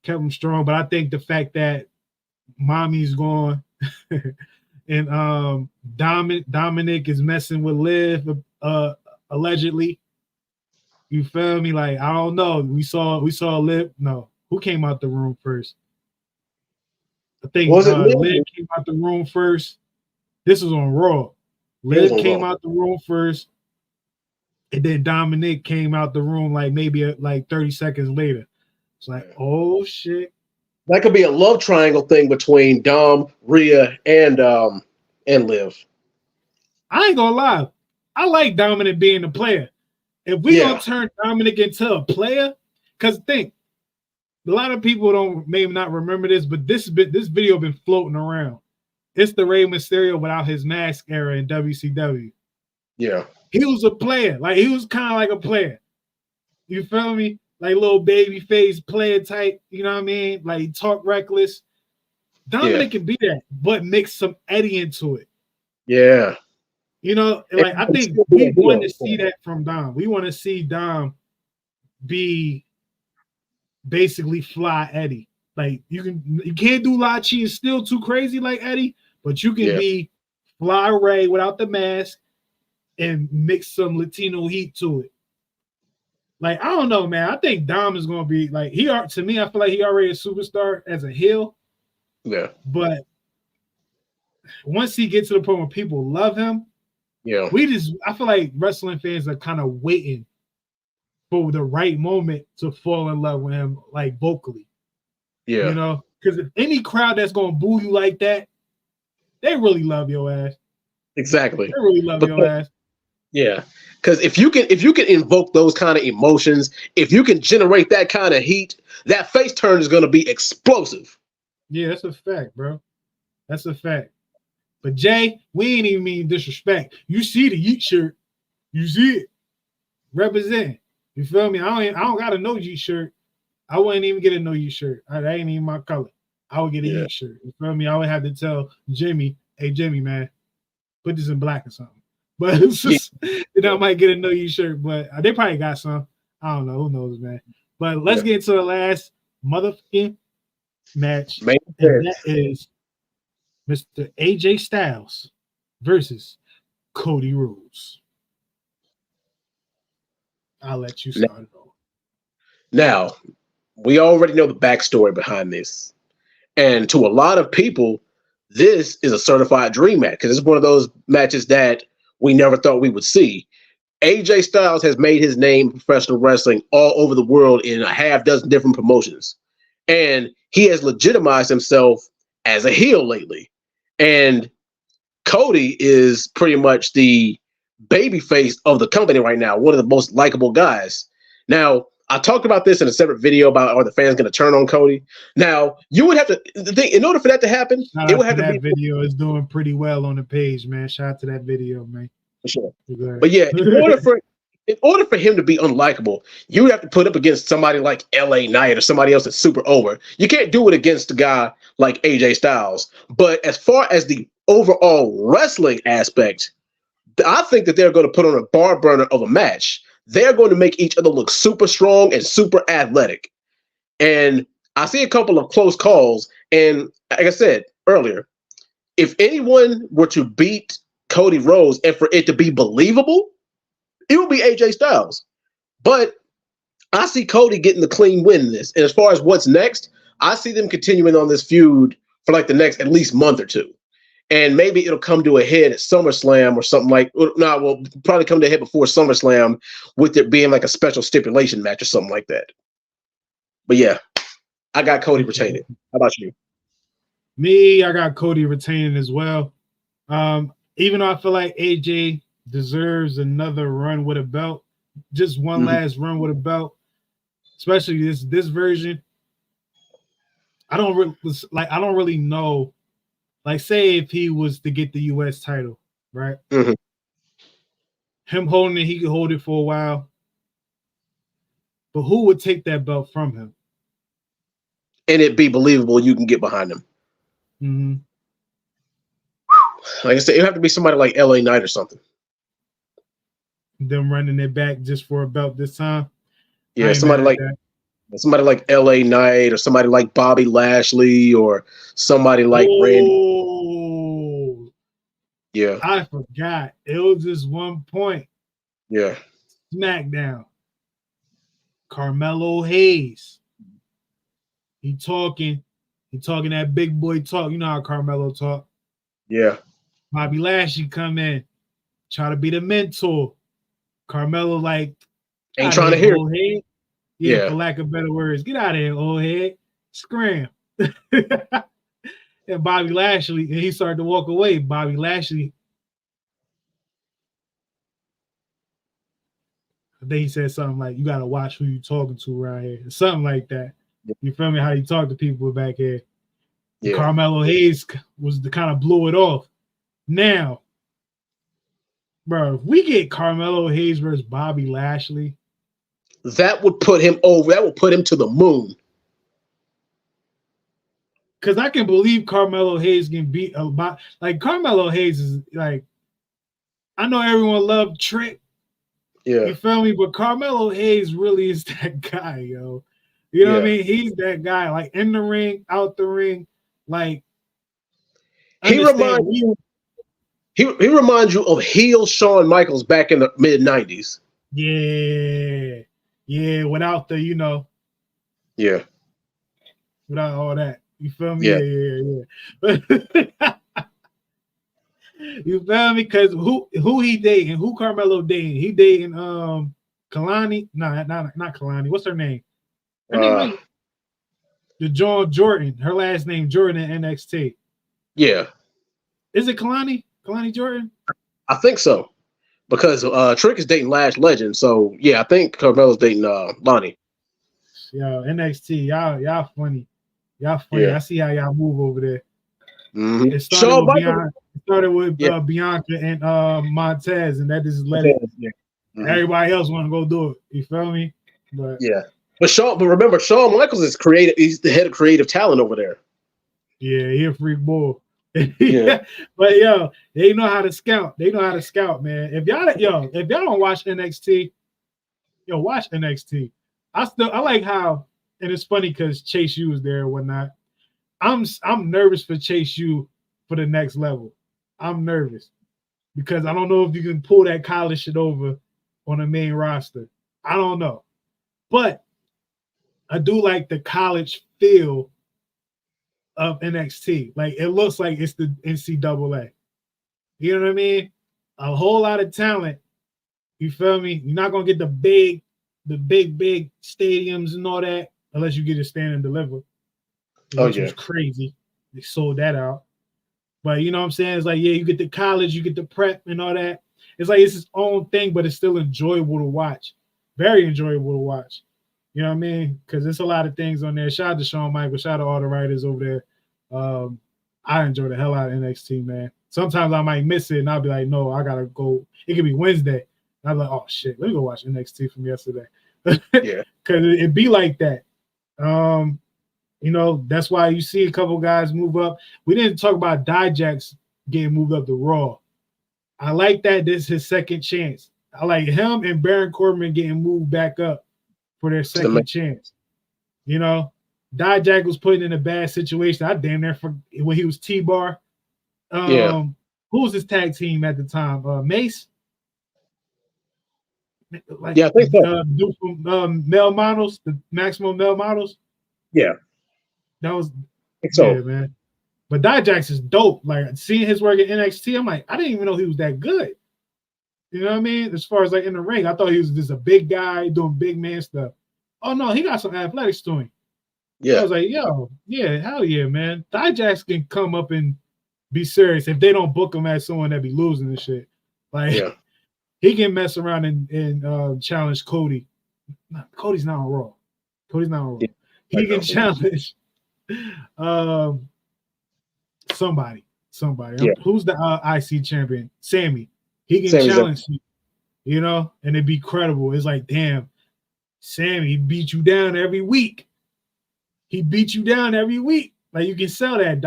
kept him strong. But I think the fact that Mommy's gone and Dominic is messing with Liv allegedly. You feel me? Like, I don't know. We saw Liv. No, who came out the room first? I think Liv came out the room first. This was on Raw. Liv came out the room first, and then Dominic came out the room maybe 30 seconds later. It's like, oh shit. That could be a love triangle thing between Dom, Rhea, and Liv. I ain't gonna lie. I like Dominic being a player. If we gonna turn Dominic into a player, because think, a lot of people may not remember this, but this video been floating around. It's the Rey Mysterio without his mask era in WCW. Yeah. He was a player. He was kind of like a player. You feel me? Like little baby face player type, you know what I mean? Like talk reckless. Dominic can be that, but mix some Eddie into it. Yeah. I think we want to see that from Dom. We want to see Dom be basically fly Eddie. Like you can't do La Chi and still too crazy like Eddie, but you can be fly Ray without the mask and mix some Latino heat to it. Like, I don't know, man. I think Dom is going to be to me, I feel like he already a superstar as a heel. Yeah. But once he gets to the point where people love him, I feel like wrestling fans are kind of waiting for the right moment to fall in love with him, vocally. Yeah. Because if any crowd that's going to boo you like that, they really love your ass. Exactly. They really love your ass. Yeah, because if you can invoke those kind of emotions, if you can generate that kind of heat, that face turn is going to be explosive. Yeah, that's a fact, bro. That's a fact. But Jay, we ain't even mean disrespect. You see the Yeet shirt, you see it. Represent. You feel me? I don't got a no Yeet shirt. I wouldn't even get a no Yeet shirt. That ain't even my color. I would get a Yeet shirt. You feel me? I would have to tell Jimmy, hey Jimmy, man, put this in black or something. But it's just, I might get a no Yeet shirt, but they probably got some. I don't know. Who knows, man? But let's get into the last motherfucking match. Main and that is Mr. AJ Styles versus Cody Rhodes. I'll let you start it off. Now, we already know the backstory behind this. And to a lot of people, this is a certified dream match because it's one of those matches that we never thought we would see. AJ Styles has made his name in professional wrestling all over the world in a half dozen different promotions. And he has legitimized himself as a heel lately. And Cody is pretty much the babyface of the company right now, one of the most likable guys. Now, I talked about this in a separate video about are the fans going to turn on Cody. Now, you would have to think in order for that to happen, it would have to be. That video is doing pretty well on the page, man. Shout out to that video, man. For sure. But yeah, in order for him to be unlikable, you would have to put up against somebody like LA Knight or somebody else that's super over. You can't do it against a guy like AJ Styles. But as far as the overall wrestling aspect, I think that they're going to put on a bar burner of a match. They're going to make each other look super strong and super athletic. And I see a couple of close calls. And like I said earlier, if anyone were to beat Cody Rhodes and for it to be believable, it would be AJ Styles. But I see Cody getting the clean win in this. And as far as what's next, I see them continuing on this feud for like the next at least month or two. And maybe it'll come to a head at SummerSlam or something like, will probably come to a head before SummerSlam with it being like a special stipulation match or something like that. But yeah, I got Cody retaining. How about you? Me, I got Cody retaining as well. Even though I feel like AJ deserves another run with a belt, just one last run with a belt, especially this version. I don't really know. Like, say if he was to get the U.S. title, right? Him holding it, he could hold it for a while. But who would take that belt from him? And it be believable you can get behind him. Like I said, it'd have to be somebody like LA Knight or something. Them running it back just for a belt this time? Yeah, somebody like LA Knight or somebody like Bobby Lashley or somebody like Randy. Yeah. I forgot. It was just one point. Yeah. Smackdown. Carmelo Hayes. He talking that big boy talk. You know how Carmelo talk. Yeah. Bobby Lashley come in, try to be the mentor. Carmelo like ain't trying to hear it. Yeah, for lack of better words. Get out of here, old head. Scram. And Bobby Lashley, and he started to walk away. Bobby Lashley, I think he said something like, you got to watch who you talking to around here. Something like that. You feel me? How you talk to people back here. Yeah. Carmelo Hayes was the kind of blew it off. Now, bro, if we get Carmelo Hayes versus Bobby Lashley, that would put him over. That would put him to the moon. Because I can believe Carmelo Hayes can beat like Carmelo Hayes is like, I know everyone loved Trick. Yeah. You feel me? But Carmelo Hayes really is that guy, yo. You know what I mean? He's that guy, like in the ring, out the ring, like he reminds you of heel Shawn Michaels back in the mid-90s. Yeah. Yeah, without the, Yeah. Without all that. You feel me? Yeah. You feel me? Because who he dating? Who Carmelo dating? He dating Kalani? No, not Kalani. What's her name? Her name like the Jordan. Her last name Jordan in NXT. Yeah. Is it Kalani? Kalani Jordan? I think so. Because Trick is dating Lash Legend. So yeah, I think Carmelo's dating Lonnie. Yo, NXT, y'all funny. Y'all funny. Yeah. I see how y'all move over there. Mm-hmm. It started with Bianca and Montez, and that just let it. Yeah. Mm-hmm. Everybody else want to go do it. You feel me? But yeah. But remember, Shawn Michaels is creative. He's the head of creative talent over there. Yeah, he a freak boy. Yeah. But yo, they know how to scout. They know how to scout, man. If y'all don't watch NXT, watch NXT. I like how, and it's funny because Chase U was there and whatnot. I'm nervous for Chase U for the next level. I'm nervous because I don't know if you can pull that college shit over on the main roster. I don't know, but I do like the college feel of NXT. Like it looks like it's the NCAA. You know what I mean? A whole lot of talent. You feel me? You're not gonna get the big stadiums and all that unless you get a stand and deliver. Which was crazy. They sold that out. But you know what I'm saying? It's like, yeah, you get the college, you get the prep and all that. It's like it's its own thing, but it's still enjoyable to watch. Very enjoyable to watch. You know what I mean? Because there's a lot of things on there. Shout out to Shawn Michaels. Shout out to all the writers over there. I enjoy the hell out of NXT, man. Sometimes I might miss it, and I'll be like, no, I gotta go. It could be Wednesday. And I'm like, oh shit, let me go watch NXT from yesterday. Yeah, because it be like that. You know, that's why you see a couple guys move up. We didn't talk about Dijak getting moved up to Raw. I like that. This is his second chance. I like him and Baron Corbin getting moved back up for their second chance. You know, Dijak was put in a bad situation. I damn near forgot when he was T-Bar. Who was his tag team at the time? Mace? Like, yeah, I think so. Dude from Male Models, the Maximum Male Models. Yeah. That was yeah, man. But Dijak is dope. Like seeing his work at NXT, I'm like, I didn't even know he was that good. You know what I mean? As far as like in the ring, I thought he was just a big guy doing big man stuff. Oh no, he got some athletics to him. Yeah, I was like, yo, yeah, hell yeah, man. Dijak can come up and be serious if they don't book him as someone that be losing and shit. Like, he can mess around and challenge Cody. Cody's not on Raw. Cody's not on Raw. He can challenge somebody. Who's the IC champion? Sammy. He can challenge you, you know, and it'd be credible. It's like, damn, Sammy beat you down every week. He beat you down every week. Like you can sell that.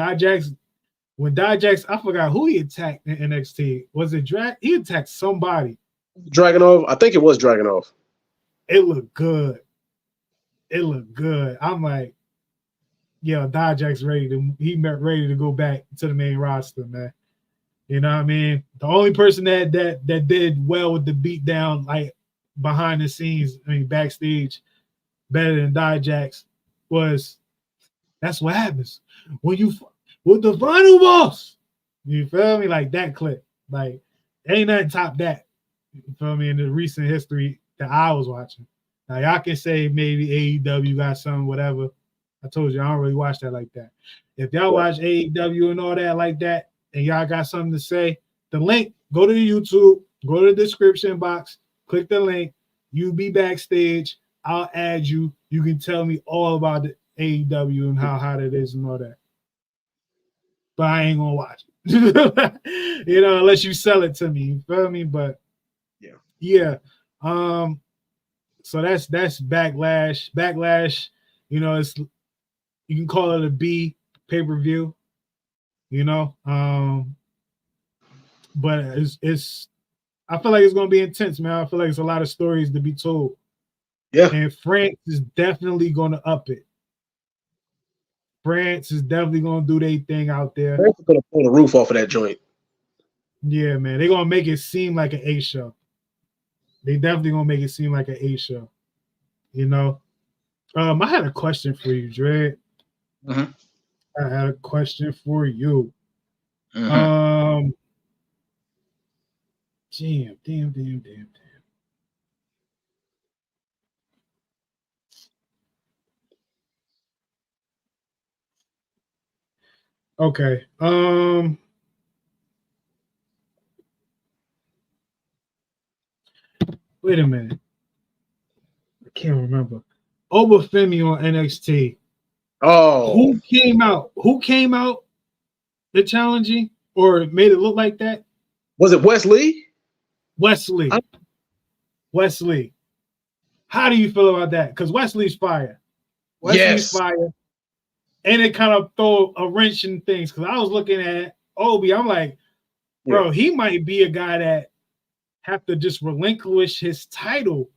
When Dijak, I forgot who he attacked in NXT. Was it Drag? He attacked somebody. Dragunov. I think it was Dragunov. It looked good. I'm like, yeah, Dijak's ready to go back to the main roster, man. You know what I mean? The only person that did well with the beat down, like behind the scenes, I mean backstage, better than Dijak's was that's what happens when you with the final boss. You feel me? Like that clip. Like ain't nothing top that. You feel me? In the recent history that I was watching. Now y'all can say maybe AEW got some whatever. I told you I don't really watch that like that. If y'all watch AEW and all that like that, and y'all got something to say, the link, go to YouTube, go to the description box, click the link, you be backstage, I'll add you. You can tell me all about the AEW and how hot it is and all that. But I ain't gonna watch it. You know, unless you sell it to me. You feel me? But yeah. So that's Backlash. Backlash, you know, you can call it a B pay-per-view, you know. But it's I feel like it's gonna be intense, man. I feel like it's a lot of stories to be told. Yeah. And France is definitely gonna up it. France is definitely gonna do their thing out there. France is gonna pull the roof off of that joint. Yeah, man. They're gonna make it seem like an A show. They definitely gonna make it seem like an A show. You know. I had a question for you, Dre. Mm-hmm. I had a question for you. Mm-hmm. Damn. Okay. Wait a minute. I can't remember. Obafemi on NXT. Oh. Who came out the challenging or made it look like that? Was it Wesley? Wesley. How do you feel about that? Because Wesley's fire. Wesley's fire. And it kind of throw a wrench in things. Because I was looking at Obi, I'm like, bro, he might be a guy that have to just relinquish his title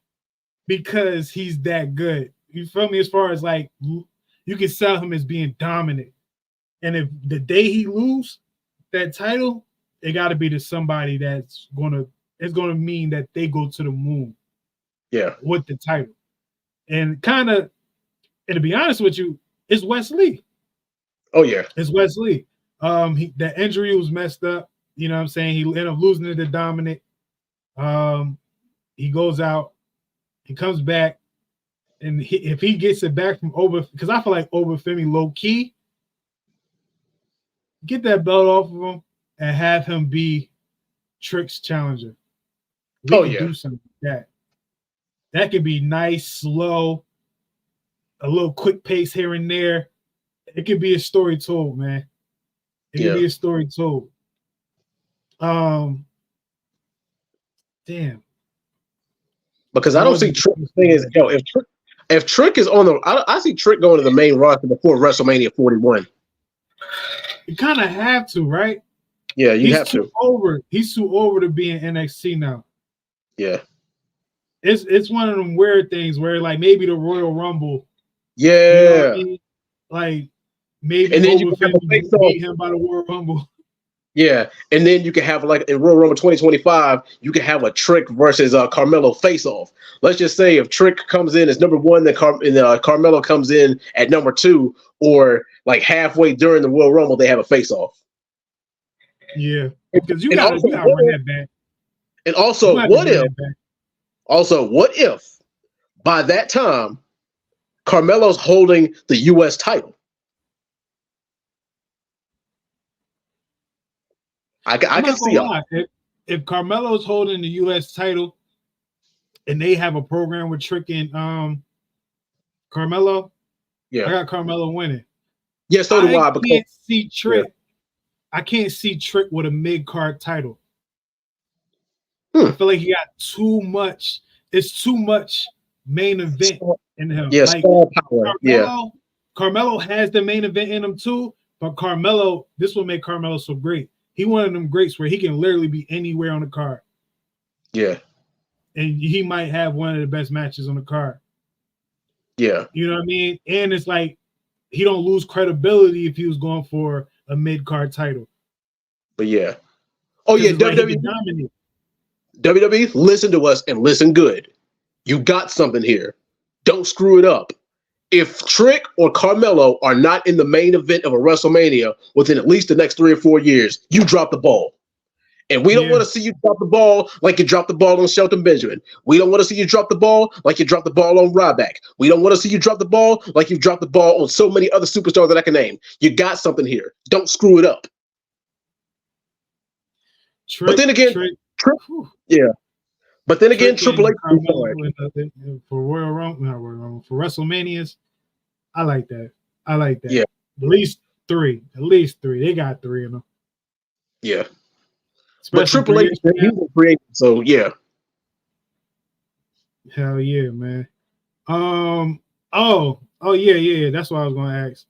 because he's that good. You feel me? As far as like, you can sell him as being dominant. And if the day he lose that title, it got to be to somebody it's gonna mean that they go to the moon. Yeah. With the title. And to be honest with you, it's Wes Lee. Oh yeah. It's Wes Lee. The injury was messed up. You know what I'm saying? He ended up losing it to Dominic. He goes out, he comes back, and if he gets it back from because I feel like Obafemi low key, get that belt off of him and have him be Trick's challenger. We can do something like that. That could be nice, slow, a little quick pace here and there. It could be a story told, man. It could be a story told. Damn. Because I don't see Trick saying, if Trick is on I see Trick going to the main roster before WrestleMania 41. You kind of have to, right? Yeah, you have to. He's too over to be in NXT now. Yeah. It's one of them weird things where like maybe the Royal Rumble. Yeah. You know what I mean? Like maybe and then you can beat him by the Royal Rumble. Yeah, and then you can have like in Royal Rumble 2025, you can have a Trick versus Carmelo face-off. Let's just say if Trick comes in as number one, then Carmelo comes in at number two, or like halfway during the Royal Rumble, they have a face-off. Yeah, because you got to run that back. And also, what if by that time Carmelo's holding the U.S. title? I can see if Carmelo's holding the U.S. title and they have a program with Trick and Carmelo, I got Carmelo winning. Yeah, so do I. Because can't see Trick. I can't see Trick with a mid-card title. I feel like he got too much. It's too much main event in him. Yeah, like power. Carmelo has the main event in him too, but this will make Carmelo so great. He one of them greats where he can literally be anywhere on the card. Yeah. And he might have one of the best matches on the card. Yeah. You know what I mean? And it's like he don't lose credibility if he was going for a mid-card title. But yeah. Oh yeah, WWE, listen to us and listen good. You got something here. Don't screw it up. If Trick or Carmelo are not in the main event of a WrestleMania within at least the next 3 or 4 years, you drop the ball. And we don't want to see you drop the ball like you dropped the ball on Shelton Benjamin. We don't want to see you drop the ball like you dropped the ball on Ryback. We don't want to see you drop the ball like you've dropped the ball on so many other superstars that I can name. You got something here. Don't screw it up. But then again, But then again, Triple H for Royal Rumble, for WrestleManias, I like that. Yeah, at least three. They got 3 of them. Yeah, but Triple H, he's a creator, so yeah. Hell yeah, man. Oh yeah. That's what I was going to ask.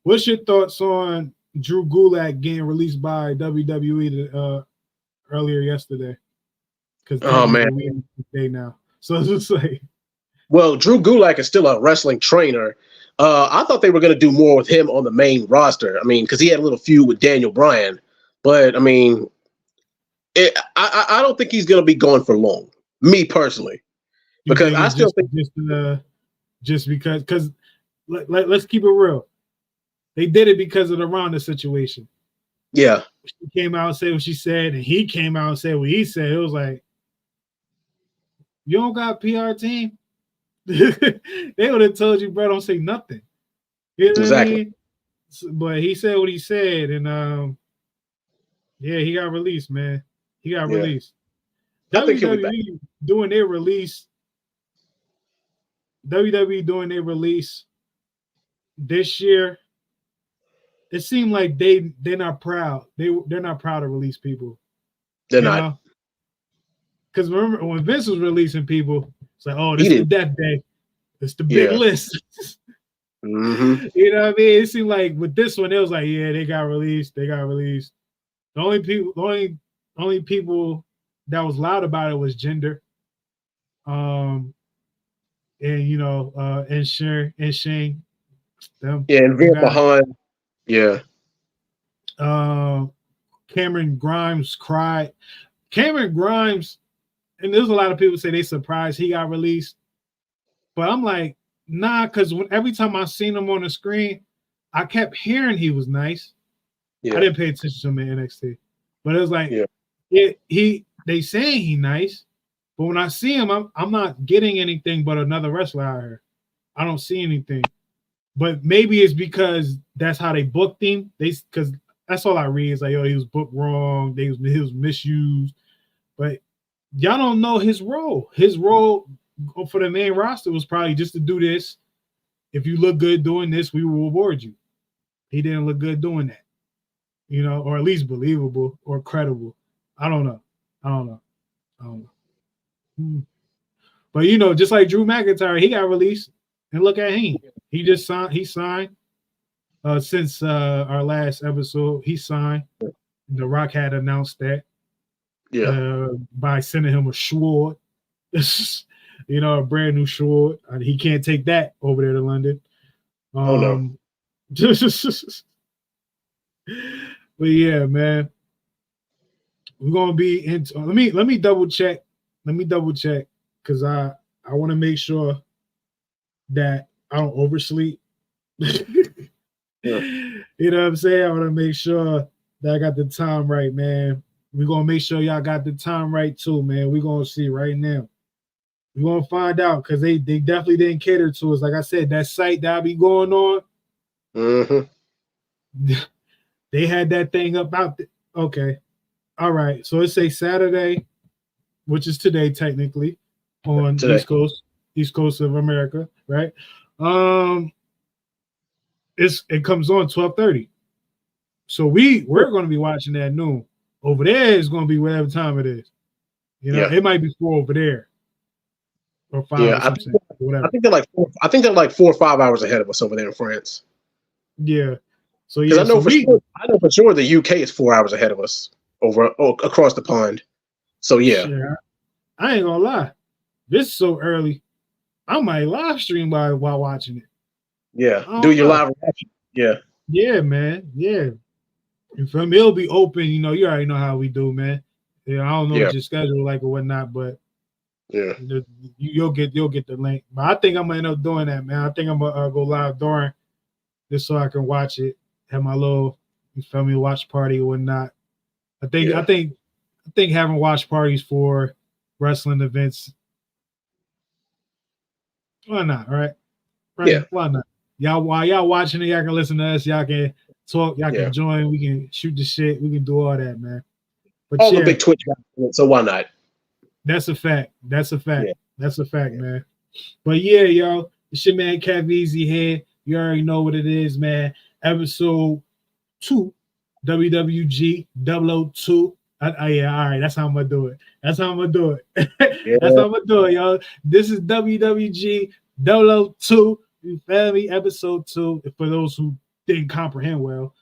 What's your thoughts on Drew Gulak getting released by WWE earlier yesterday? Oh man, day now. So it's just like, well, Drew Gulak is still a wrestling trainer. I thought they were going to do more with him on the main roster. I mean, because he had a little feud with Daniel Bryan, but I mean, I don't think he's going to be gone for long. Me personally, because I still think just because let's keep it real. They did it because of the Ronda situation. Yeah, she came out and said what she said, and he came out and said what he said. It was like, you don't got PR team. They would have told you, bro, don't say nothing. You know exactly. What I mean? But he said what he said, and he got released, man. He got released. WWE doing their release. WWE doing their release this year. It seemed like they're not proud. They're not proud to release people. They're not. Because remember when Vince was releasing people, it's like, oh, this is the death day. It's the big list. Mm-hmm. You know what I mean? It seemed like with this one, it was like, yeah, they got released. The only people that was loud about it was Jinder. And and Shane. Them. Yeah, and Veer behind. Yeah. Cameron Grimes cried. Cameron Grimes, and there's a lot of people say they surprised he got released, but I'm like, nah, because every time I seen him on the screen, I kept hearing he was nice. Yeah. I didn't pay attention to him in NXT, but it was like, they saying he nice, but when I see him, I'm not getting anything but another wrestler out here. I don't see anything, but maybe it's because that's how they booked him. Because that's all I read is like, he was booked wrong. He was misused, but y'all don't know his role. His role for the main roster was probably just to do this. If you look good doing this, we will reward you. He didn't look good doing that, or at least believable or credible. I don't know. But just like Drew McIntyre, he got released, and look at him. He just signed. He signed since our last episode. He signed. The Rock had announced that. Yeah. By sending him a sword, a brand new sword. He can't take that over there to London. Oh no. But yeah, man, we're gonna be into. Let me double check. Because I want to make sure that I don't oversleep. You know what I'm saying? I want to make sure that I got the time right, man. We're gonna make sure y'all got the time right too, man. We're gonna see right now. We're gonna find out because they definitely didn't cater to us. Like I said, that site that I be going on. Mm-hmm. They had that thing up out there. Okay. All right. So it's a Saturday, which is today, technically, on East Coast of America, right? It comes on 12:30. So we're gonna be watching that at noon. Over there is gonna be whatever time it is. It might be 4 over there. Or 5 or something. Whatever. I think they're like 4 or 5 hours ahead of us over there in France. Yeah. So I know for sure the UK is 4 hours ahead of us across the pond. So yeah. Sure. I ain't gonna lie. This is so early. I might live stream while watching it. Yeah. Do your live reaction. Yeah. Yeah, man. Yeah. And for me, it'll be open. You already know how we do, man. Yeah, I don't know what your schedule like or whatnot, but yeah, you'll get the link. But I think I'm gonna end up doing that, man. I think I'm gonna go live during just so I can watch it, have my little watch party or whatnot. I think having watch parties for wrestling events, why not? Right? Yeah. Why not? While y'all watching it, y'all can listen to us. Y'all can talk. Y'all can join. We can shoot the shit. We can do all that, man. But all the big Twitch guys, so why not? That's a fact. Yeah. That's a fact, man. But yeah, yo, it's your man Kev Easy here. You already know what it is, man. Episode 2, WWG 002. Yeah, all right. That's how I'm gonna do it. Yeah. That's how I'm gonna do it, yo. This is WWG 002. You feel me? Episode 2. For those who didn't comprehend well.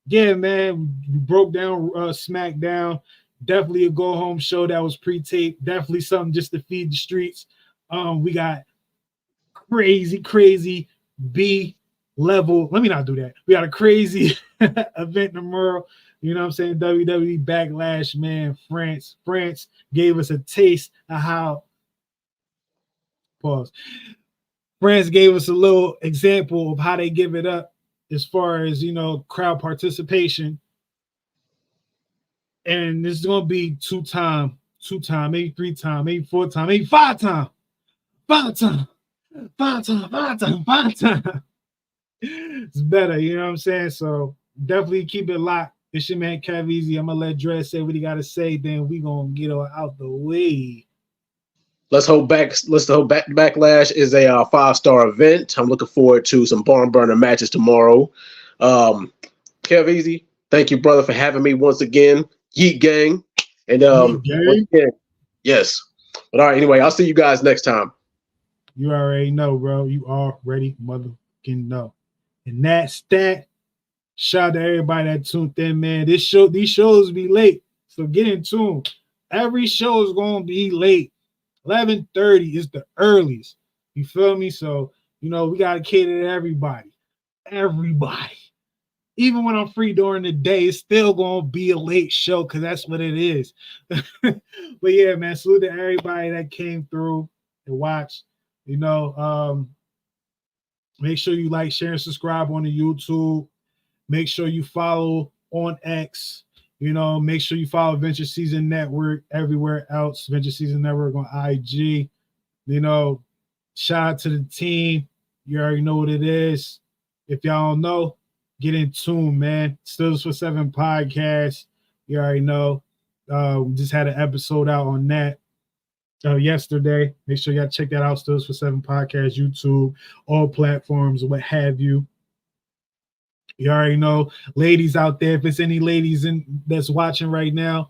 Yeah, man. We broke down SmackDown. Definitely a go-home show that was pre-taped. Definitely something just to feed the streets. We got crazy B level. Let me not do that. We got a crazy event tomorrow. You know what I'm saying? WWE Backlash, man. France gave us a taste of how. Pause. France gave us a little example of how they give it up as far as, crowd participation. And this is going to be 2 time, maybe 3 time, maybe 4 time, maybe 5 time. 5 time. It's better, you know what I'm saying? So definitely keep it locked. It's your man Kev Easy. I'm going to let Dre say what he got to say. Then we going to get out the way. Let's hope Backlash is a 5-star event. I'm looking forward to some barn burner matches tomorrow. Kev Easy, thank you, brother, for having me once again. Yeet gang. And once again, yes. But all right, anyway, I'll see you guys next time. You already know, bro. You already motherfucking know. And that's that. Shout out to everybody that tuned in, man. These shows be late. So get in tune. Every show is gonna be late. 11:30 is the earliest. You feel me? So, we gotta cater to everybody. even when I'm free during the day, it's still gonna be a late show because that's what it is. But yeah, man, salute to everybody that came through and watched. You know, make sure you like, share, and subscribe on the YouTube. Make sure you follow on X. You know, make sure you follow Venture Season Network everywhere else. Venture Season Network on IG. You know, shout out to the team. You already know what it is. If y'all don't know, get in tune, man. Stills for 7 podcast. You already know. We just had an episode out on that yesterday. Make sure y'all check that out. Stills for 7 podcast, YouTube, all platforms, what have you. You already know, ladies out there, if it's any ladies that's watching right now,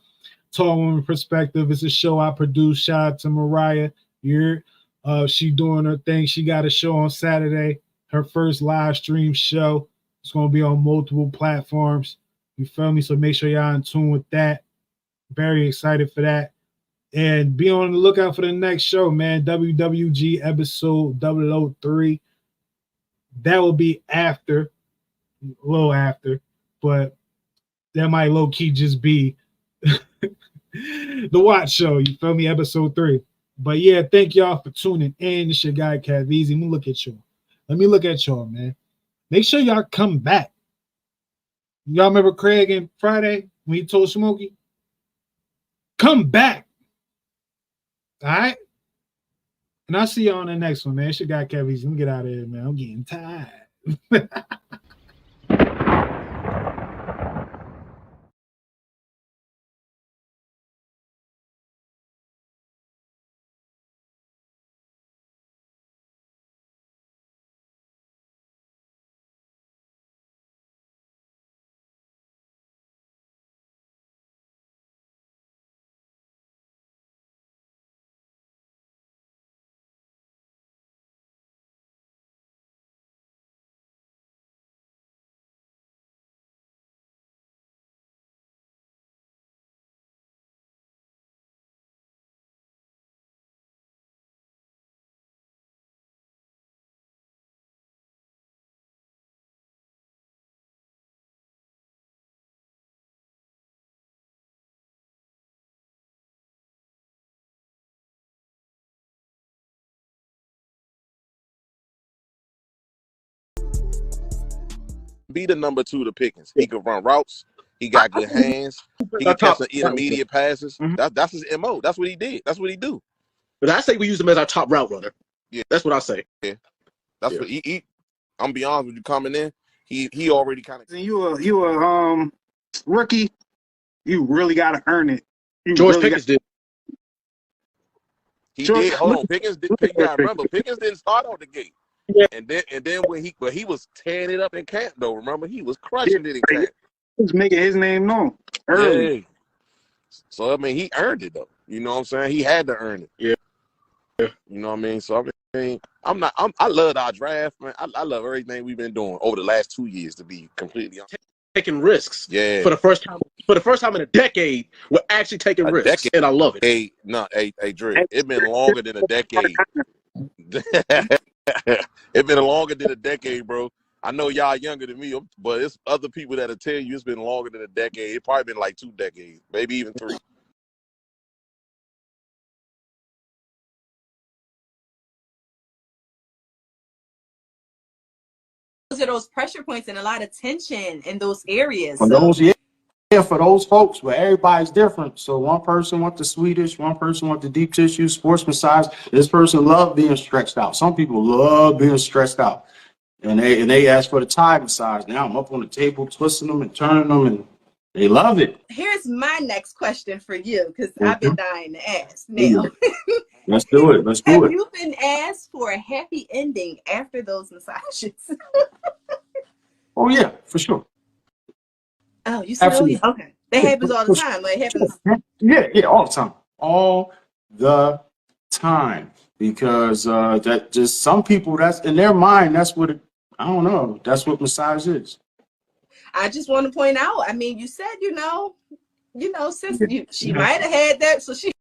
Tall Woman Perspective, it's a show I produce. Shout out to Mariah. She doing her thing. She got a show on Saturday, her first live stream show. It's going to be on multiple platforms. You feel me? So make sure y'all in tune with that. Very excited for that. And be on the lookout for the next show, man. WWG episode 003. That will be after. A little after, but that might low-key just be the watch show, you feel me, episode 3. But yeah, thank y'all for tuning in. It's your guy Cav Easy. Let me look at y'all, man. Make sure y'all come back. Y'all remember Craig and Friday when he told Smokey, come back. All right, and I'll see y'all on the next one, man. It's your guy Cav Easy. Let me get out of here, man. I'm getting tired. Be the number 2 to Pickens. He could run routes. He got good hands. He can catch some intermediate passes. That's his MO. That's what he did. That's what he do. But I say we use him as our top route runner. Yeah, that's what I say. Yeah, that's what he. I'm be honest with you. Coming in, he already kind of. You a rookie. You really got to earn it. George Pickens did. He did. Hold on, Pickens. You gotta remember, Pickens didn't start out the gate. Yeah. And then when he was tearing it up in camp though. Remember, he was crushing it in camp. He was making his name known early. Yeah. So I mean, he earned it though. You know what I'm saying? He had to earn it. Yeah. You know what I mean? So I mean, I love our draft, man. I love everything we've been doing over the last 2 years. To be completely honest, taking risks. Yeah. For the first time in a decade, we're actually taking risks, and I love it. Hey, Dre, it's been longer than a decade. It's been longer than a decade, bro. I know y'all younger than me, but it's other people that'll tell you it's been longer than a decade. It probably been like 2 decades, maybe even 3. Those are those pressure points and a lot of tension in those areas. For those folks, where everybody's different. So one person wants the Swedish, one person wants the deep tissue, sports massage. This person loves being stretched out. Some people love being stretched out. And they ask for the Thai massage. Now I'm up on the table, twisting them and turning them, and they love it. Here's my next question for you, because I've been dying to ask now. Let's do it. Let's do it. Have you been asked for a happy ending after those massages? Oh, yeah, for sure. Oh, you said, absolutely. Oh, yeah. Okay. That happens all the time. Like, it happens. Yeah, all the time. All the time. Because that just some people, that's in their mind, that's what it, I don't know, that's what massage is. I just want to point out, I mean, you said, since she might have had that, so she